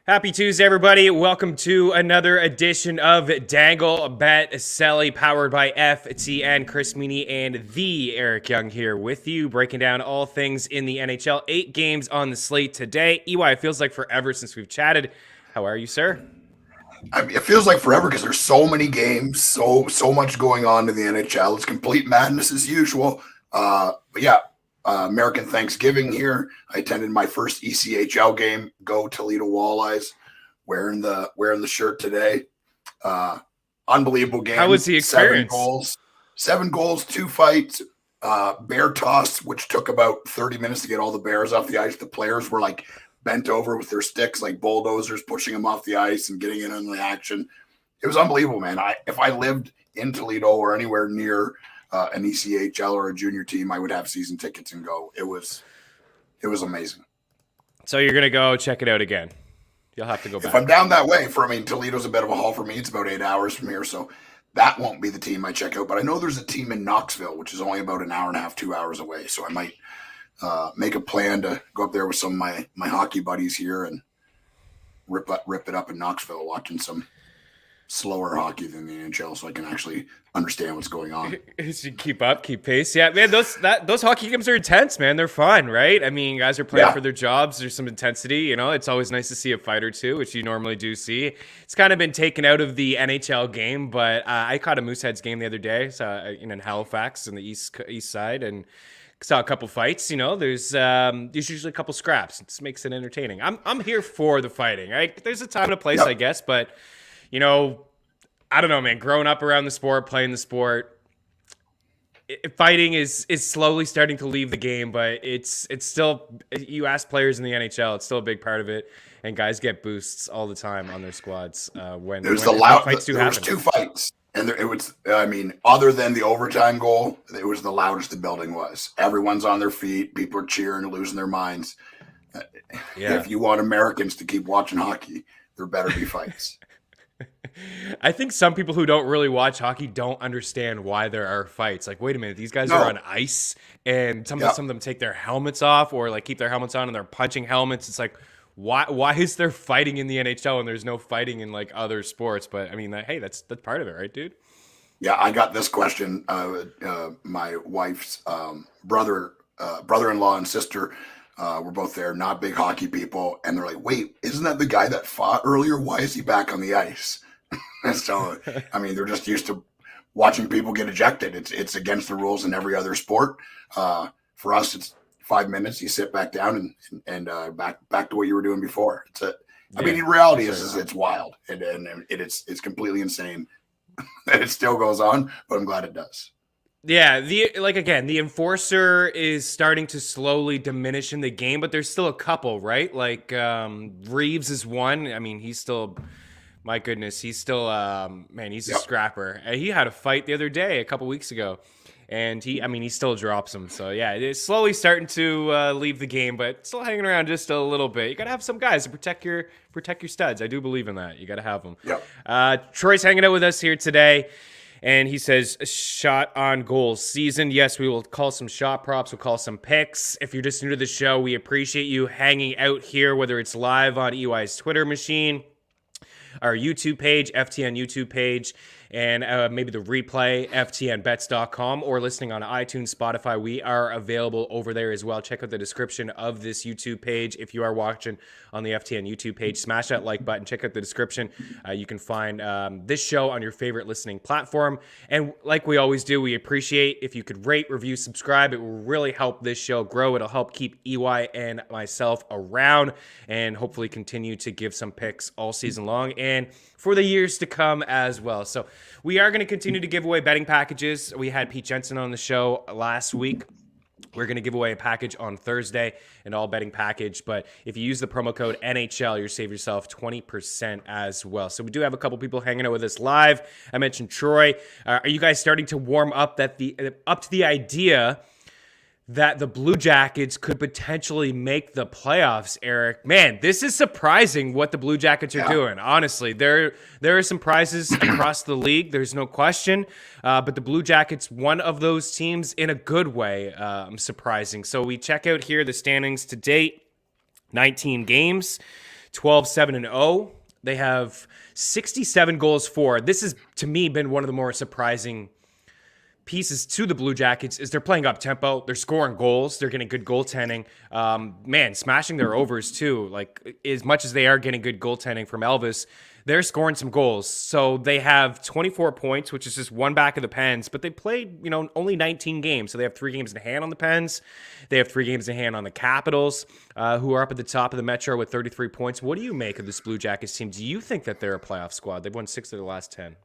Happy Tuesday, everybody. Welcome to another edition of Dangle, Bet, Celly, powered by FTN. Chris Meaney and the Eric Young here with you, breaking down all things in the NHL. 8 games on the slate today. EY, it feels like forever since we've chatted. How are you, sir? I mean, it feels like forever because there's so many games, so much going on in the NHL. It's complete madness as usual. But yeah, American Thanksgiving here. I attended my first ECHL game. Go Toledo Walleyes. Wearing the shirt today. Unbelievable game. How was the experience? 7 goals, 2 fights. Bear toss, which took about 30 minutes to get all the bears off the ice. The players were like bent over with their sticks like bulldozers, pushing them off the ice and getting in on the action. It was unbelievable, man. If I lived in Toledo or anywhere near an ECHL or a junior team, I would have season tickets and go. It was amazing. So you're going to go check it out again. You'll have to go back. If I'm down that way, Toledo's a bit of a haul for me. It's about 8 hours from here, so that won't be the team I check out. But I know there's a team in Knoxville, which is only about an hour and a half, 2 hours away. So I might make a plan to go up there with some of my hockey buddies here and rip it up in Knoxville, watching some slower hockey than the NHL, so I can actually understand what's going on. You keep pace. Yeah, man, those hockey games are intense, man. They're fun, right? I mean, guys are playing for their jobs. There's some intensity, you know. It's always nice to see a fight or two, which you normally do see. It's kind of been taken out of the NHL game, but I caught a Mooseheads game the other day, so in Halifax on the east side, and saw a couple fights. You know, there's usually a couple scraps. It just makes it entertaining. I'm here for the fighting. Right? There's a time and a place, I guess, but you know, I don't know, man. Growing up around the sport, playing the sport, fighting is slowly starting to leave the game, but it's still. You ask players in the NHL, it's still a big part of it, and guys get boosts all the time on their squads when fights do happen. There was 2 fights, and it was. I mean, other than the overtime goal, it was the loudest the building was. Everyone's on their feet. People are cheering, losing their minds. If you want Americans to keep watching hockey, there better be fights. I think some people who don't really watch hockey don't understand why there are fights. Like, wait a minute, these guys are on ice, and some of them take their helmets off or like keep their helmets on and they're punching helmets. It's like, why is there fighting in the NHL and there's no fighting in like other sports? But I mean, hey, that's part of it, right, dude? Yeah, I got this question. My wife's brother-in-law and sister were both there, not big hockey people, and they're like, wait, isn't that the guy that fought earlier? Why is he back on the ice? And so, I mean, they're just used to watching people get ejected. It's against the rules in every other sport. For us, it's 5 minutes. You sit back down and back to what you were doing before. I mean, in reality, it's wild and it's completely insane that it still goes on, but I'm glad it does. Yeah, the enforcer is starting to slowly diminish in the game, but there's still a couple, right? Like Reeves is one. I mean, he's still, my goodness, he's still, he's a scrapper. He had a fight the other day, a couple weeks ago, and he still drops him. So yeah, it's slowly starting to leave the game, but still hanging around just a little bit. You gotta have some guys to protect your studs. I do believe in that. You gotta have them. Yep. Troy's hanging out with us here today. And he says, shot on goals season. Yes, we will call some shot props. We'll call some picks. If you're just new to the show, we appreciate you hanging out here, whether it's live on EY's Twitter machine, our YouTube page, FTN YouTube page, and maybe the replay, ftnbets.com, or listening on iTunes, Spotify. We are available over there as well. Check out the description of this YouTube page. If you are watching on the FTN YouTube page, smash that like button. Check out the description. You can find this show on your favorite listening platform. And like we always do, we appreciate if you could rate, review, subscribe. It will really help this show grow. It'll help keep EY and myself around and hopefully continue to give some picks all season long and for the years to come as well. So we are going to continue to give away betting packages. We had Pete Jensen on the show last week. We're going to give away a package on Thursday, an all betting package. But if you use the promo code NHL, you'll save yourself 20% as well. So we do have a couple people hanging out with us live. I mentioned Troy. Are you guys starting to warm up to the idea that the Blue Jackets could potentially make the playoffs, Eric? Man, this is surprising what the Blue Jackets are doing. Honestly, there are some prizes across the league. There's no question. But the Blue Jackets, one of those teams in a good way, surprising. So we check out here the standings to date, 19 games. 12-7-0. They have 67 goals for. This has, to me, been one of the more surprising pieces to the Blue Jackets is they're playing up tempo. They're scoring goals. They're getting good goaltending. Smashing their overs too. Like, as much as they are getting good goaltending from Elvis, they're scoring some goals. So they have 24 points, which is just one back of the Pens, but they played, only 19 games. So they have 3 games in hand on the Pens. They have 3 games in hand on the Capitals, who are up at the top of the Metro with 33 points. What do you make of this Blue Jackets team? Do you think that they're a playoff squad? They've won 6 of their last 10.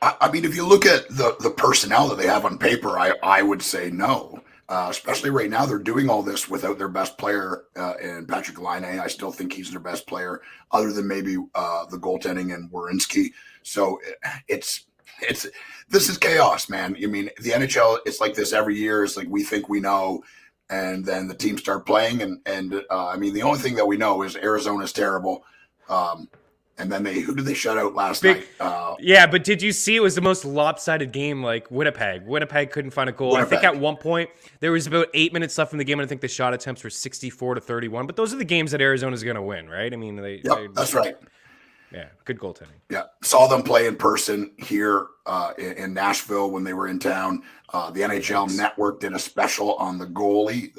I mean, if you look at the personnel that they have on paper, I would say no. Especially right now, they're doing all this without their best player in Patrick Laine. I still think he's their best player, other than maybe the goaltending and Werenski. So this is chaos, man. I mean, the NHL, it's like this every year. It's like we think we know, and then the teams start playing, and I mean, the only thing that we know is Arizona's terrible. And then who did they shut out last night? Yeah, but did you see it was the most lopsided game like Winnipeg? Winnipeg couldn't find a goal. I think at one point there was about 8 minutes left in the game, and I think the shot attempts were 64-31. But those are the games that Arizona's going to win, right? I mean, that's right. Yeah, good goaltending. Yeah, saw them play in person here in Nashville when they were in town. The NHL Network did a special on the goalie,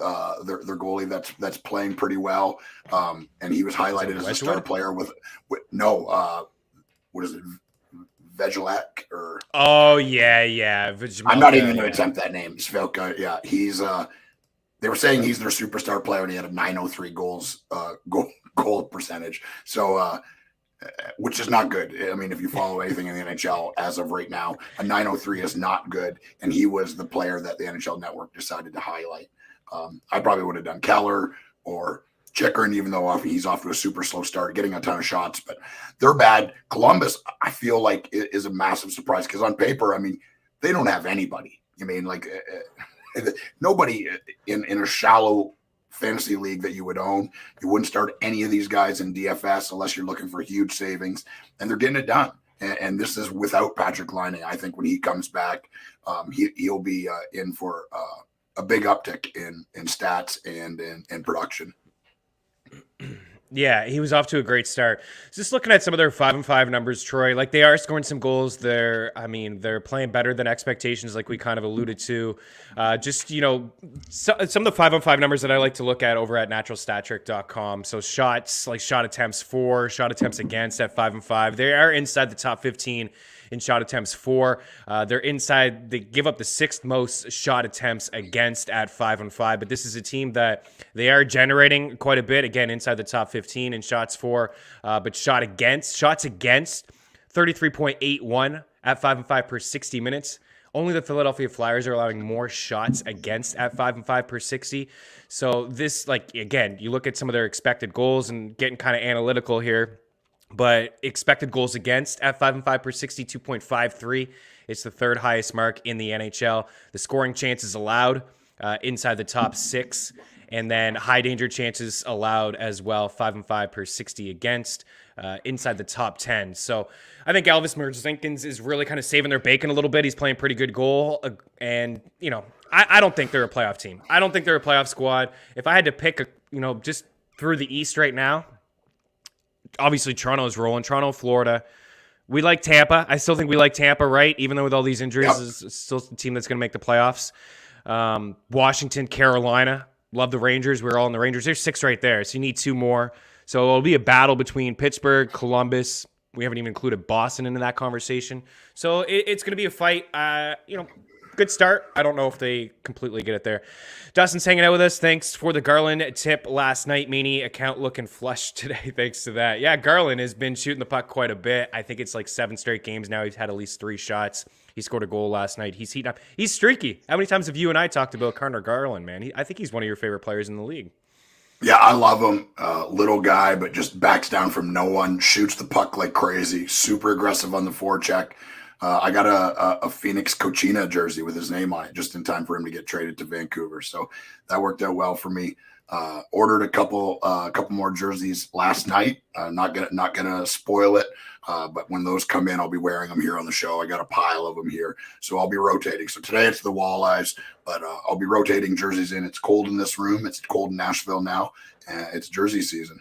their goalie that's playing pretty well, and he was highlighted as a star player with what is it, Vegelak or? Oh yeah. I'm not even going to attempt that name. Svelka, yeah, he's. They were saying he's their superstar player, and he had a 903 goal percentage. So. Which is not good. I mean, if you follow anything in the NHL as of right now, a 903 is not good. And he was the player that the NHL Network decided to highlight. I probably would have done Keller or Chikrin, even though he's off to a super slow start, getting a ton of shots. But they're bad. Columbus, I feel like, is a massive surprise because on paper, I mean, they don't have anybody. I mean, like nobody in a shallow fantasy league that you would own. You wouldn't start any of these guys in DFS unless you're looking for huge savings, and they're getting it done. And this is without Patrick Laine. I think when he comes back, he'll be in for a big uptick in stats and in production. Yeah, he was off to a great start. Just looking at some of their 5-5 numbers, Troy, like they are scoring some goals. They're playing better than expectations, like we kind of alluded to. Some of the 5-on-5 numbers that I like to look at over at naturalstattrick.com. So shots, like shot attempts for, shot attempts against at 5-5. They are inside the top 15 in shot attempts for. They're inside. They give up the 6th most shot attempts against at 5-5. But this is a team that they are generating quite a bit. Again, inside the top 15 in shots for, but shots against 33.81 at 5-5 per 60 minutes. Only the Philadelphia Flyers are allowing more shots against at 5-5 per 60. So this, like, again, you look at some of their expected goals and getting kind of analytical here. But expected goals against at 5-5 per 60, 2.53. It's the 3rd highest mark in the NHL. The scoring chances allowed inside the top 6. And then high danger chances allowed as well, 5-5 per 60 against, inside the top 10. So I think Elvis Merzlikins is really kind of saving their bacon a little bit. He's playing pretty good goal. And, I don't think they're a playoff team. I don't think they're a playoff squad. If I had to pick, just through the East right now, obviously Toronto is rolling. Toronto, Florida. We like Tampa. I still think we like Tampa, right? Even though with all these injuries, it's still the team that's going to make the playoffs. Washington, Carolina. Love the Rangers. We're all in the Rangers. There's 6 right there, so you need 2 more. So it'll be a battle between Pittsburgh, Columbus. We haven't even included Boston into that conversation. So it's going to be a fight. Good start. I don't know if they completely get it there. Dustin's hanging out with us. Thanks for the Garland tip last night. Meaney account looking flush today. Thanks to that. Yeah, Garland has been shooting the puck quite a bit. I think it's like 7 straight games now. He's had at least 3 shots. He scored a goal last night. He's heating up. He's streaky. How many times have you and I talked about Connor Garland, man? I think he's one of your favorite players in the league. Yeah, I love him. Little guy, but just backs down from no one. Shoots the puck like crazy. Super aggressive on the forecheck. I got a Phoenix Cochina jersey with his name on it just in time for him to get traded to Vancouver. So that worked out well for me. Ordered a couple more jerseys last night. Not gonna spoil it, but when those come in, I'll be wearing them here on the show. I got a pile of them here, so I'll be rotating. So today it's the Walleyes, but I'll be rotating jerseys in. It's cold in this room. It's cold in Nashville now. It's jersey season.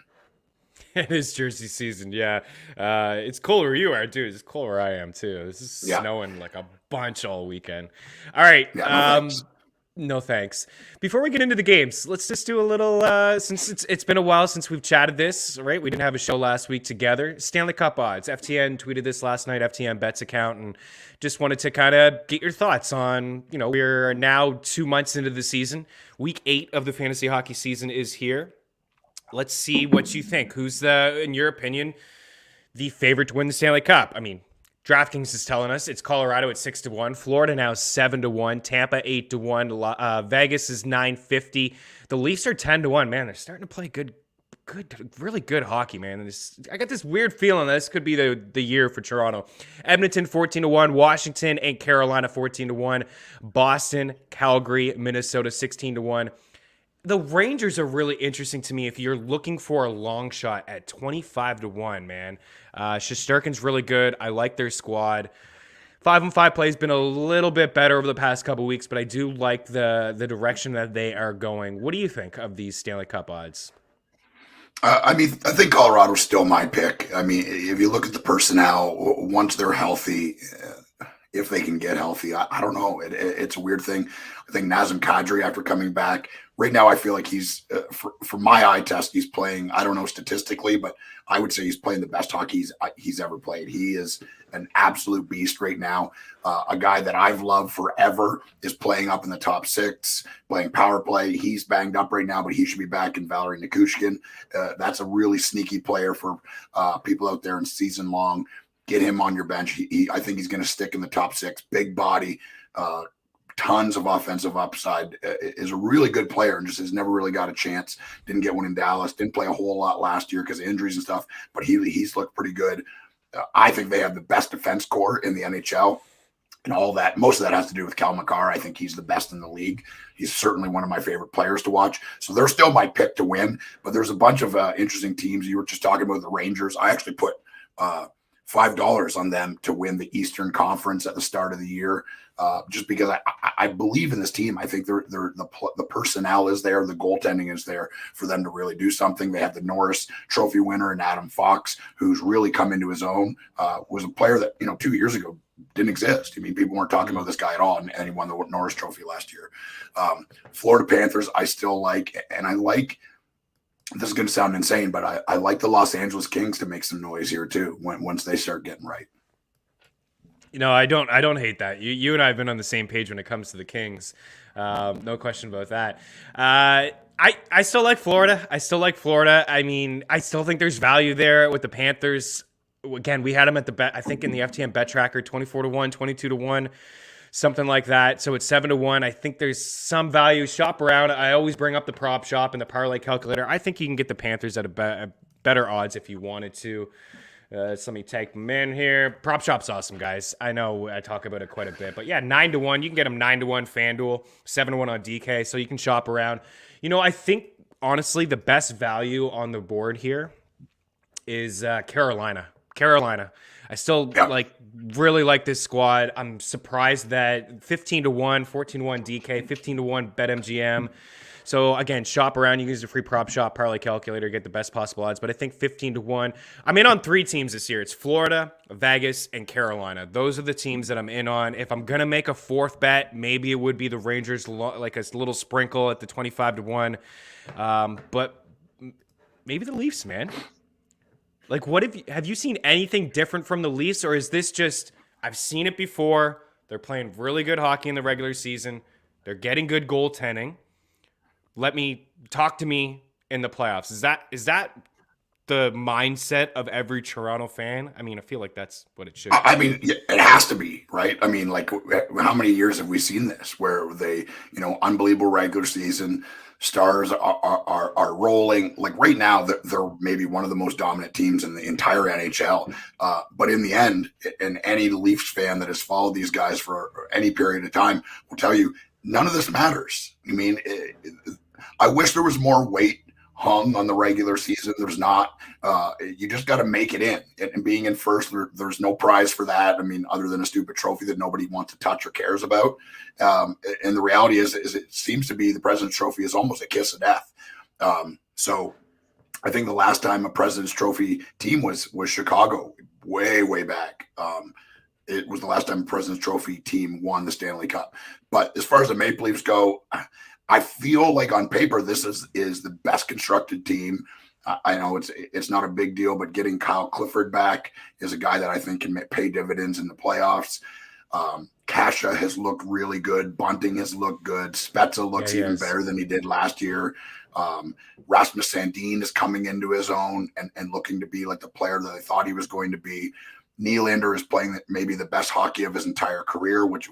It is jersey season, yeah. It's cold where you are, dude. It's cold where I am too. This is Yeah. snowing like a bunch all weekend. All right. Yeah. No thanks. No thanks. Before we get into the games, let's just do a little. Since it's been a while since we've chatted this, right? We didn't have a show last week together. Stanley Cup odds. FTN tweeted this last night. FTN bets account, and just wanted to kind of get your thoughts on. We're now 2 months into the season. Week 8 of the fantasy hockey season is here. Let's see what you think. Who's in your opinion, the favorite to win the Stanley Cup? I mean, DraftKings is telling us it's Colorado at 6-1, Florida now 7-1, Tampa 8-1, Vegas is 950. The Leafs are 10-1. Man, they're starting to play good, really good hockey, man. I got this weird feeling that this could be the year for Toronto. Edmonton 14-1, Washington and Carolina 14-1, Boston, Calgary, Minnesota 16-1. The Rangers are really interesting to me if you're looking for a long shot at 25-1, man. Shesterkin's really good. I like their squad. 5-on-5 play has been a little bit better over the past couple weeks, but I do like the direction that they are going. What do you think of these Stanley Cup odds? I think Colorado's still my pick. I mean, if you look at the personnel, once they're healthy, if they can get healthy, I don't know. It's a weird thing. I think Nazem Kadri, after coming back, right now I feel like he's, for my eye test, he's playing, I don't know statistically, but I would say he's playing the best hockey he's ever played. He is an absolute beast right now. A guy that I've loved forever is playing up in the top 6, playing power play. He's banged up right now, but he should be back in Valerie Nichushkin. That's a really sneaky player for people out there in season long. Get him on your bench. I think he's going to stick in the top 6. Big body, tons of offensive upside. Is a really good player and just has never really got a chance. Didn't get one in Dallas. Didn't play a whole lot last year because of injuries and stuff. But he's looked pretty good. I think they have the best defense core in the NHL, and all that. Most of that has to do with Cal McCarr. I think he's the best in the league. He's certainly one of my favorite players to watch. So they're still my pick to win. But there's a bunch of interesting teams. You were just talking about the Rangers. I actually put $5 on them to win the Eastern Conference at the start of the year, just because I believe in this team. I think the personnel is there, the goaltending is there for them to really do something. They have the Norris Trophy winner and Adam Fox, who's really come into his own. Was a player that 2 years ago didn't exist. I mean, people weren't talking about this guy at all, and he won the Norris Trophy last year. Florida Panthers, I still like, and I like. This is going to sound insane, but I like the Los Angeles Kings to make some noise here too once they start getting right. I don't hate that. You and I have been on the same page when it comes to the Kings. No question about that. I still like Florida. I mean, I still think there's value there with the Panthers. Again, we had them at the bet, I think in the FTN bet tracker, 24-1, 22-1. Something like that. So it's 7-1. I think there's some value. Shop around. I always bring up the prop shop and the parlay calculator. I think you can get the Panthers at a better odds if you wanted to. Let me take them in here. Prop shop's awesome, guys. I know I talk about it quite a bit, but yeah, 9-1. You can get them 9-1 FanDuel, 7-1 on DK, so you can shop around. I think honestly the best value on the board here is Carolina. I still really like this squad. I'm surprised that 15-1, 14-1 DK, 15-1 BetMGM. So again, shop around. You can use the free prop shop parlay calculator, get the best possible odds. But I think 15-1. I'm in on 3 teams this year. It's Florida, Vegas, and Carolina. Those are the teams that I'm in on. If I'm gonna make a 4th bet, maybe it would be the Rangers, like a little sprinkle at the 25-1. But maybe the Leafs, man. Like, have you seen anything different from the Leafs, or is this just, I've seen it before, they're playing really good hockey in the regular season, they're getting good goaltending, talk to me in the playoffs? Is that the mindset of every Toronto fan? I mean, I feel like that's what it should be. I mean, it has to be, right? I mean, like, how many years have we seen this where they, unbelievable regular season, stars are rolling. Like right now, they're maybe one of the most dominant teams in the entire NHL. But in the end, and any Leafs fan that has followed these guys for any period of time will tell you, none of this matters. I mean, I wish there was more weight hung on the regular season. There's not. You just got to make it in. And being in first, there's no prize for that. I mean, other than a stupid trophy that nobody wants to touch or cares about. And the reality is it seems to be the President's Trophy is almost a kiss of death. So I think the last time a President's Trophy team was Chicago, way back. It was the last time a President's Trophy team won the Stanley Cup. But as far as the Maple Leafs go, I feel like on paper this is the best constructed team. I know it's not a big deal, but getting Kyle Clifford back is a guy that I think can pay dividends in the playoffs. Kasha has looked really good. Bunting has looked good. Spezza looks even better than he did last year. Rasmus Sandin is coming into his own and looking to be like the player that I thought he was going to be. Nylander is playing maybe the best hockey of his entire career, which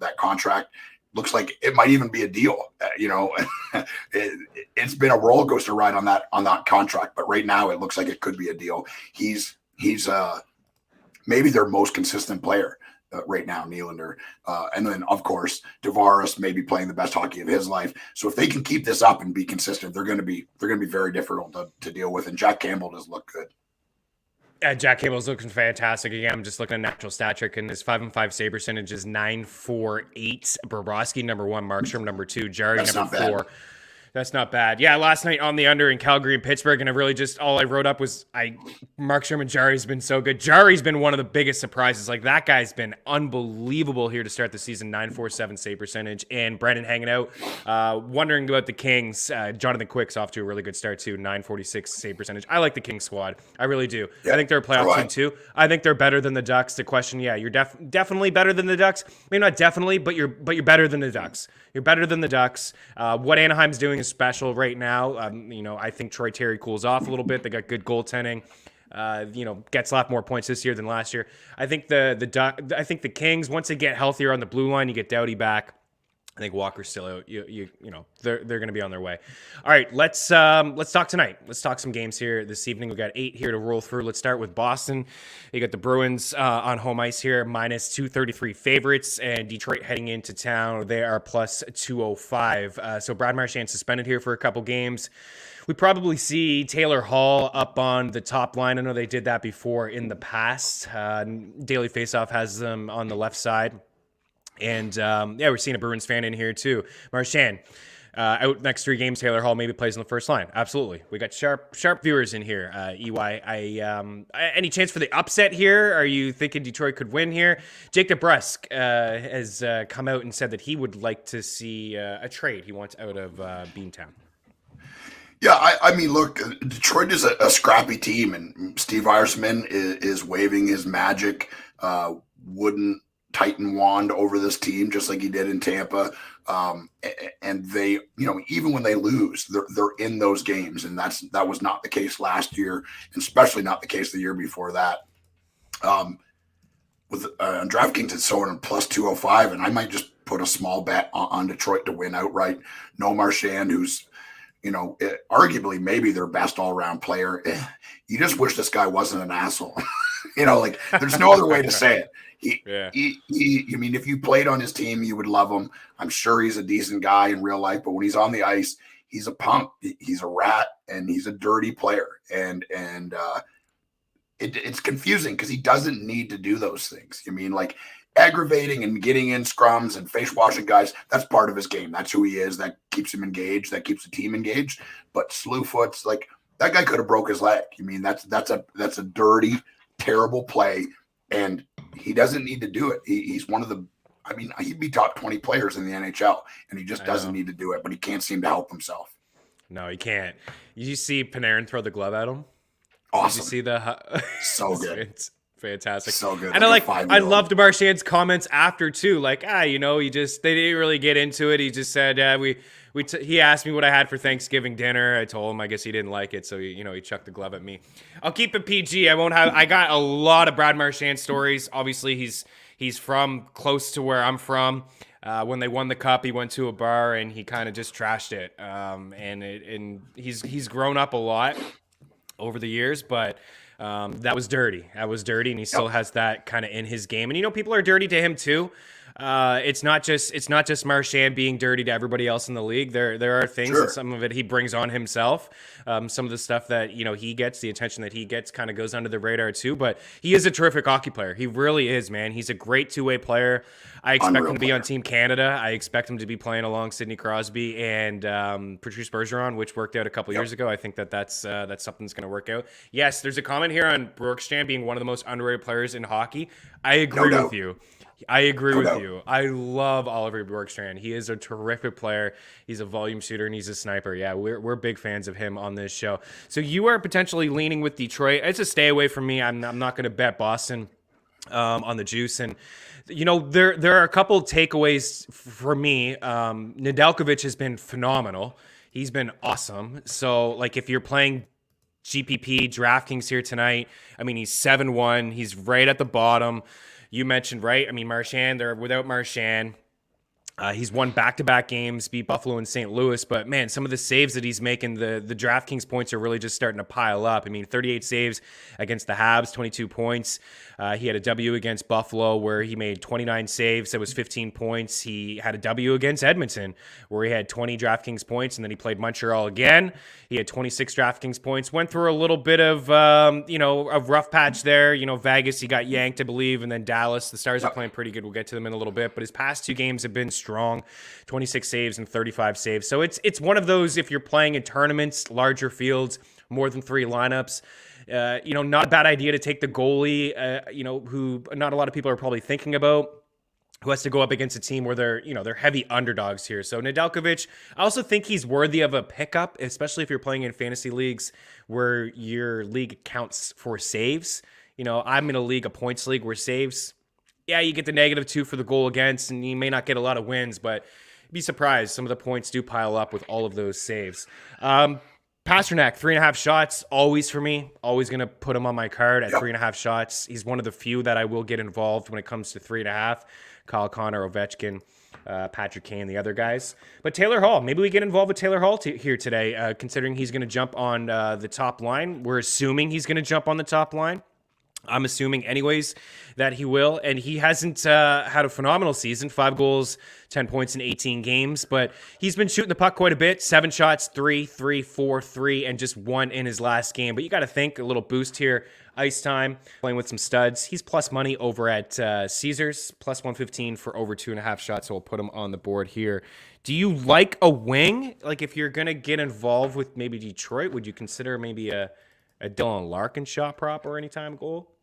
that contract looks like it might even be a deal. It's been a roller coaster ride on that contract, but right now it looks like it could be a deal. He's maybe their most consistent player right now, Nylander, and then of course Tavares may be playing the best hockey of his life. So if they can keep this up and be consistent, they're going to be very difficult to deal with. And Jack Campbell does look good. Jack Cable's looking fantastic. Again, I'm just looking at natural stat trick, and his 5-5 save percentage is 9.48. Bobrovsky number 1, Markstrom number 2, Jarry number 4. That's not bad. Yeah, last night on the under in Calgary and Pittsburgh, and I really just all I wrote up was Markstrom and Jarry's been so good. Jarry's been one of the biggest surprises. Like, that guy's been unbelievable here to start the season. 9.47 save percentage. And Brendan hanging out, wondering about the Kings. Jonathan Quick's off to a really good start too. 9.46 save percentage. I like the Kings squad. I really do. Yeah, I think they're a playoff team too. I think they're better than the Ducks. The question, you're definitely better than the Ducks. Maybe not definitely, but you're better than the Ducks. You're better than the Ducks. What Anaheim's doing is special right now. I think Troy Terry cools off a little bit. They got good goaltending. Getzlaf more points this year than last year. I think the Kings, once they get healthier on the blue line, you get Doughty back. I think Walker's still out. They're going to be on their way. All right, let's talk tonight. Let's talk some games here this evening. We've got 8 here to roll through. Let's start with Boston. You got the Bruins on home ice here, minus 233 favorites, and Detroit heading into town. They are plus 205. So Brad Marchand suspended here for a couple games. We probably see Taylor Hall up on the top line. I know they did that before in the past. Daily Faceoff has them on the left side. And, we're seeing a Bruins fan in here, too. Marchand, out next 3 games. Taylor Hall maybe plays on the first line. Absolutely. We got sharp viewers in here. EY, any chance for the upset here? Are you thinking Detroit could win here? Jake DeBrusk has come out and said that he would like to see a trade. He wants out of Beantown. Yeah, I mean, look, Detroit is a scrappy team, and Steve Yzerman is waving his magic wooden Titan wand over this team, just like he did in Tampa. And they, even when they lose, they're in those games, and that was not the case last year, and especially not the case the year before that. With on DraftKings, it's showing plus 205, and I might just put a small bet on Detroit to win outright. No Marchand, who's arguably maybe their best all-around player. You just wish this guy wasn't an asshole. There's no other way to say it. I mean, if you played on his team, you would love him. I'm sure he's a decent guy in real life, but when he's on the ice, he's a punk. He's a rat, and he's a dirty player. And it's confusing because he doesn't need to do those things. I mean, like aggravating and getting in scrums and face washing guys, that's part of his game. That's who he is. That keeps him engaged. That keeps the team engaged. But slew foots, like that guy could have broke his leg. I mean, that's a dirty, terrible play, and he doesn't need to do it. He's one of the, he'd be top 20 players in the NHL, and he just doesn't need to do it, but he can't seem to help himself. No, he can't. Did you see Panarin throw the glove at him? Awesome. Did you see the so good. It's fantastic. So good. And I loved Marchand's comments after too. Like, they didn't really get into it. He just said, he asked me what I had for Thanksgiving dinner. I told him, I guess he didn't like it. So, he chucked the glove at me. I'll keep it PG. I got a lot of Brad Marchand stories. Obviously he's from close to where I'm from. When they won the cup, he went to a bar and he kind of just trashed it. And he's grown up a lot over the years, but that was dirty. And he still has that kind of in his game. And people are dirty to him too. It's not just Marchand being dirty to everybody else in the league. There are things, and some of it he brings on himself. Some of the stuff that he gets, the attention that he gets, kind of goes under the radar too. But he is a terrific hockey player. He really is, man. He's a great two-way player. I expect him to be on Team Canada. I expect him to be playing along Sidney Crosby and Patrice Bergeron, which worked out a couple years ago. I think that's something that's going to work out. Yes, there's a comment here on Bjorkstrand being one of the most underrated players in hockey. I agree with you. I agree with you. I love Oliver Bjorkstrand. He is a terrific player. He's a volume shooter and he's a sniper. Yeah, we're big fans of him on this show. So you are potentially leaning with Detroit. It's a stay away from me. I'm not going to bet Boston on the juice. And there are a couple takeaways for me. Nedeljkovic has been phenomenal. He's been awesome. So like if you're playing GPP DraftKings here tonight, I mean he's 7-1. He's right at the bottom. You mentioned, right? I mean, Marchand, they're without Marchand. He's won back-to-back games, beat Buffalo and St. Louis. But, man, some of the saves that he's making, the DraftKings points are really just starting to pile up. I mean, 38 saves against the Habs, 22 points. He had a W against Buffalo where he made 29 saves. That was 15 points. He had a W against Edmonton where he had 20 DraftKings points, and then he played Montreal again. He had 26 DraftKings points. Went through a little bit of, a rough patch there. Vegas, he got yanked, I believe, and then Dallas. The Stars are playing pretty good. We'll get to them in a little bit. But his past two games have been strong, 26 saves and 35 saves. So it's one of those, if you're playing in tournaments, larger fields, more than 3 lineups, not a bad idea to take the goalie, who not a lot of people are probably thinking about, who has to go up against a team where they're heavy underdogs here. So Nedeljkovic, I also think he's worthy of a pickup, especially if you're playing in fantasy leagues where your league counts for saves. I'm in a points league where saves, yeah, you get the -2 for the goal against, and you may not get a lot of wins, but be surprised. Some of the points do pile up with all of those saves. Pasternak, 3.5 shots, always for me. Always going to put him on my card at 3.5 shots. He's one of the few that I will get involved when it comes to 3.5. Kyle Connor, Ovechkin, Patrick Kane, the other guys. But Taylor Hall, maybe we get involved with Taylor Hall here today, considering he's going to jump on the top line. We're assuming he's going to jump on the top line. I'm assuming anyways that he will, and he hasn't had a phenomenal season, 5 goals, 10 points in 18 games, but he's been shooting the puck quite a bit, 7 shots, 3, 3, 4, 3, and just 1 in his last game. But you got to think, a little boost here, ice time, playing with some studs. He's plus money over at Caesars, plus 115 for over 2.5 shots, so we'll put him on the board here. Do you like a wing? Like if you're going to get involved with maybe Detroit, would you consider maybe a Dylan Larkin shot prop or anytime goal?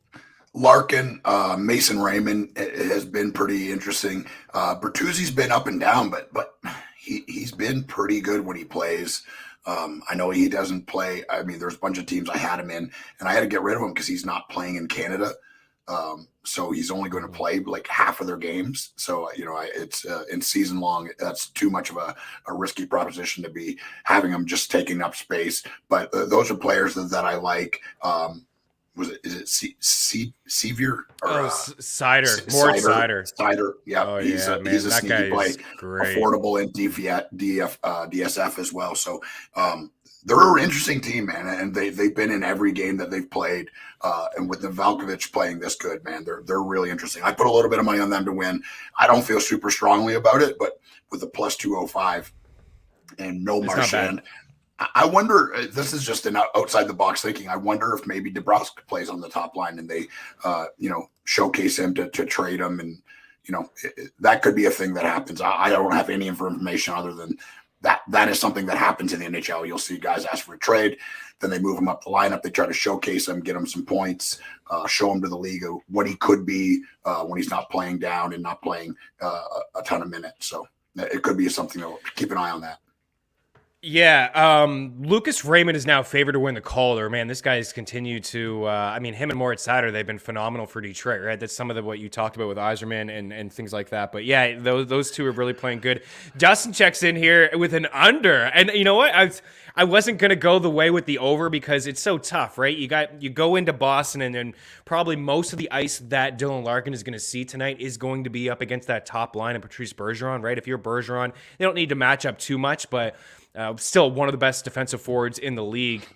Larkin, Mason Raymond has been pretty interesting. Bertuzzi's been up and down, but he's been pretty good when he plays. I know he doesn't play. I mean, there's a bunch of teams I had him in, and I had to get rid of him because he's not playing in Canada. So he's only going to play like half of their games. So, it's in season long, that's too much of a risky proposition to be having him just taking up space. But those are players that I like. Sevier or Cider? More Cider. Cider, yeah. He's a sneaky play, great. Affordable in DSF as well. So they're an interesting team, man, and they've been in every game that they've played. And with Nedeljkovic playing this good, man, they're really interesting. I put a little bit of money on them to win. I don't feel super strongly about it, but with a plus 205 and no Marchand. I wonder, this is just an outside the box thinking. I wonder if maybe DeBrusk plays on the top line and they, showcase him to trade him. And, that could be a thing that happens. I don't have any information other than that is something that happens in the NHL. You'll see guys ask for a trade, then they move him up the lineup. They try to showcase him, get him some points, show him to the league what he could be when he's not playing down and not playing a ton of minutes. So it could be something to keep an eye on that. Yeah, Lucas Raymond is now favored to win the Calder. Man, this guy's continued to, him and Moritz Seider, they've been phenomenal for Detroit, right? That's some of what you talked about with Yzerman and things like that. But yeah, those two are really playing good. Dustin checks in here with an under. And you know what? I wasn't going to go the way with the over because it's so tough, right? You go into Boston and then probably most of the ice that Dylan Larkin is going to see tonight is going to be up against that top line of Patrice Bergeron, right? If you're Bergeron, they don't need to match up too much, but still one of the best defensive forwards in the league.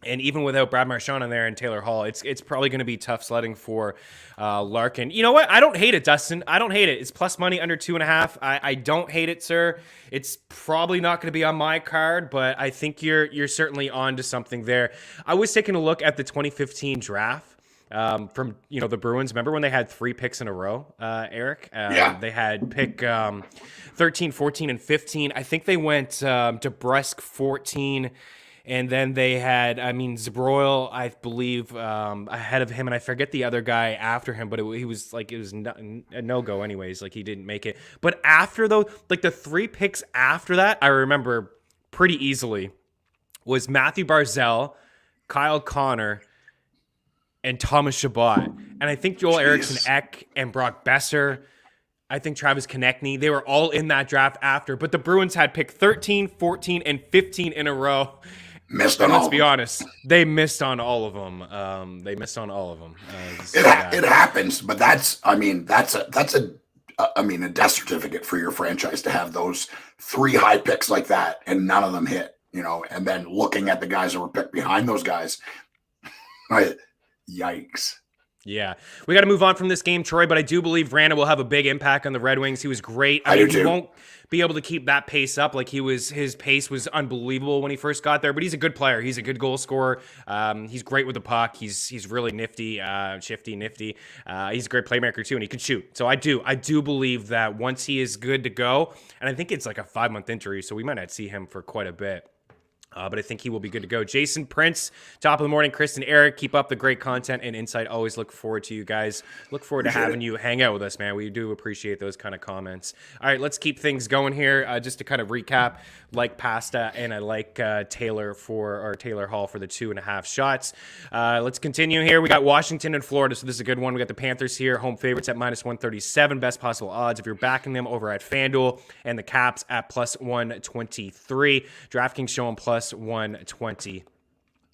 And even without Brad Marchand in there and Taylor Hall, it's probably going to be tough sledding for Larkin. You know what? I don't hate it, Dustin. I don't hate it. It's plus money under 2.5. I don't hate it, sir. It's probably not going to be on my card, but I think you're certainly on to something there. I was taking a look at the 2015 draft from the Bruins. Remember when they had 3 picks in a row, Eric? Yeah. They had pick 13, 14, and 15. I think they went DeBrusk 14. And then they had, Zabroil, I believe, ahead of him, and I forget the other guy after him, but it was a no-go anyways. Like, he didn't make it. But after, though, like, the 3 picks after that, I remember pretty easily, was Matthew Barzal, Kyle Connor, and Thomas Chabot. And I think Joel Eriksson Ek and Brock Besser, I think Travis Konechny, they were all in that draft after. But the Bruins had picked 13, 14, and 15 in a row. Missed on all. Let's be honest, they missed on all of them. It happens, but that's a death certificate for your franchise to have those 3 high picks like that and none of them hit. And then looking at the guys that were picked behind those guys, right? Yikes. Yeah, we got to move on from this game, Troy, but I do believe Vrana will have a big impact on the Red Wings. He was great. I do he too. Won't be able to keep that pace up. Like, his pace was unbelievable when he first got there, but he's a good player. He's a good goal scorer. He's great with the puck. He's really nifty, shifty, nifty. He's a great playmaker too, and he can shoot. So I do believe that once he is good to go, and I think it's like a 5-month injury, so we might not see him for quite a bit. But I think he will be good to go. Jason Prince, top of the morning. Kristen, Eric, keep up the great content and insight. Always look forward to you guys. Look forward to having you hang out with us, man. We do appreciate those kind of comments. All right, let's keep things going here. Just to kind of recap, like Pasta and I like Taylor Hall for the 2.5 shots. Let's continue here. We got Washington and Florida, so this is a good one. We got the Panthers here, home favorites at minus 137, best possible odds. If you're backing them over at FanDuel, and the Caps at plus 123. DraftKings showing plus 120.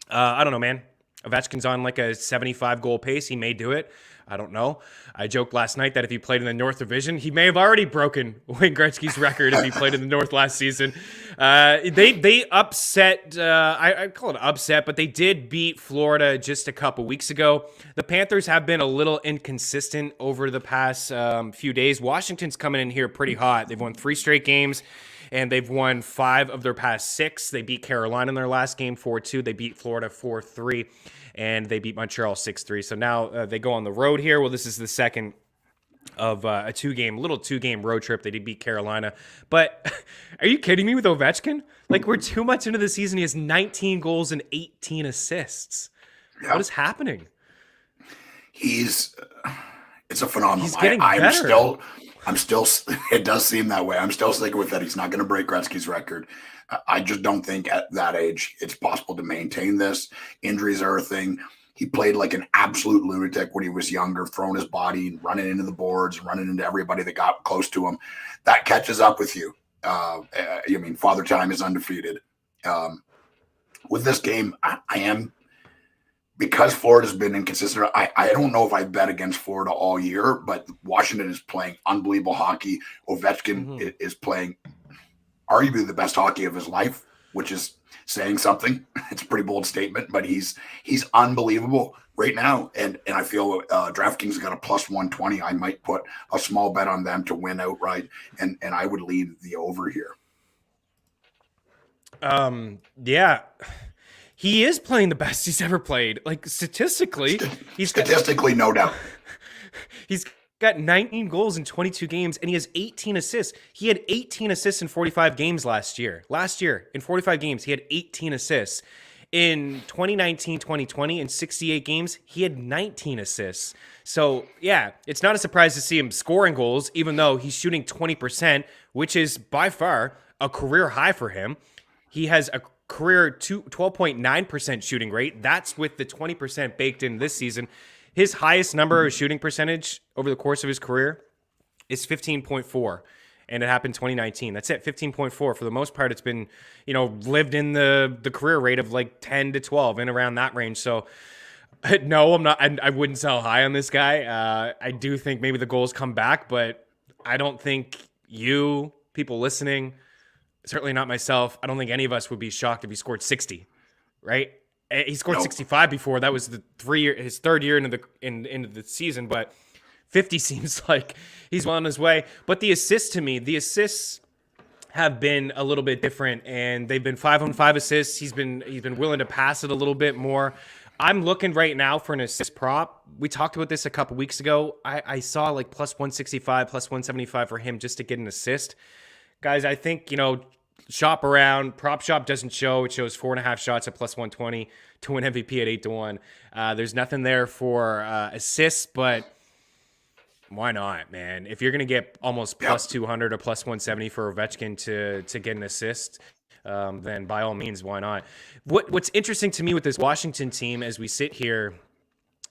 I don't know, man. Ovechkin's on like a 75 goal pace. He may do it. I don't know. I joked last night that if he played in the North Division, he may have already broken Wayne Gretzky's record if he played in the North last season. They upset, I call it upset, but they did beat Florida just a couple weeks ago. The Panthers have been a little inconsistent over the past few days. Washington's coming in here pretty hot. They've won 3 straight games, and they've won 5 of their past 6. They beat Carolina in their last game 4-2. They beat Florida 4-3. And they beat Montreal 6-3. So now they go on the road here. Well, this is the second of a 2-game road trip. They did beat Carolina. But are you kidding me with Ovechkin? Like, we're 2 months into the season. He has 19 goals and 18 assists. Yeah. What is happening? It's a phenomenon. He's getting better. I'm still, it does seem that way. I'm still sticking with that. He's not going to break Gretzky's record. I just don't think at that age it's possible to maintain this. Injuries are a thing. He played like an absolute lunatic when he was younger, throwing his body, running into the boards, running into everybody that got close to him. That catches up with you. Father Time is undefeated. With this game, I am, because Florida's been inconsistent, I don't know if I bet against Florida all year, but Washington is playing unbelievable hockey. Ovechkin is playing arguably the best hockey of his life, which is saying something. It's a pretty bold statement, but he's unbelievable right now. And I feel DraftKings got a plus 120. I might put a small bet on them to win outright, and I would lead the over here. Yeah. He is playing the best he's ever played. Like, statistically, no doubt. He's got 19 goals in 22 games, and he has 18 assists. He had 18 assists in 45 games last year. Last year, in 45 games, he had 18 assists. In 2019-2020, in 68 games, he had 19 assists. So, yeah, it's not a surprise to see him scoring goals, even though he's shooting 20%, which is by far a career high for him. He has a career 12.9% shooting rate. That's with the 20% baked in this season. His highest number of shooting percentage over the course of his career is 15.4, and it happened 2019. That's it, 15.4. For the most part, it's been, lived in the career rate of like 10 to 12 and around that range. So, no, I'm not. I wouldn't sell high on this guy. I do think maybe the goals come back, but I don't think you, people listening, certainly not myself, I don't think any of us would be shocked if he scored 60, right? He scored Nope. 65 before. That was his third year into the season, but 50 seems like he's well on his way. But the assists have been a little bit different, and they've been 5-on-5 assists. He's been willing to pass it a little bit more. I'm looking right now for an assist prop. We talked about this a couple weeks ago. I saw like plus 165, plus 175 for him just to get an assist. Guys, I think, shop around. Prop shop doesn't show. It shows 4.5 shots at plus 120 to win MVP at 8-1. There's nothing there for assists, but why not, man? If you're going to get almost plus 200 or plus 170 for Ovechkin to get an assist, then by all means, why not? What's interesting to me with this Washington team as we sit here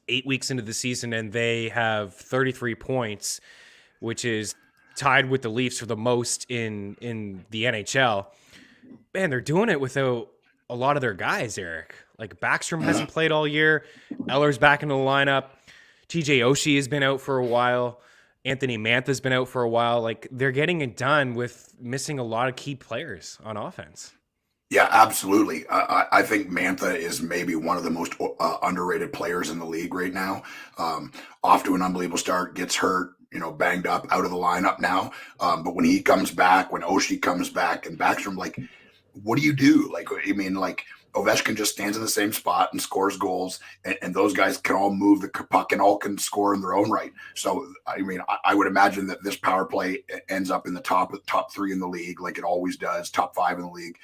8 weeks into the season and they have 33 points, which is tied with the Leafs for the most in the NHL. Man, they're doing it without a lot of their guys, Eric. Like Backstrom hasn't played all year. Eller's back into the lineup. TJ Oshie has been out for a while. Anthony Mantha's been out for a while. Like, they're getting it done with missing a lot of key players on offense. Yeah, absolutely. I think Mantha is maybe one of the most underrated players in the league right now. Off to an unbelievable start, gets hurt, banged up, out of the lineup now. But when he comes back, when Oshie comes back, and Backstrom, like, what do you do? Like, Ovechkin just stands in the same spot and scores goals, and those guys can all move the puck and all can score in their own right. So, I would imagine that this power play ends up in the top 3 in the league, like it always does, top 5 in the league.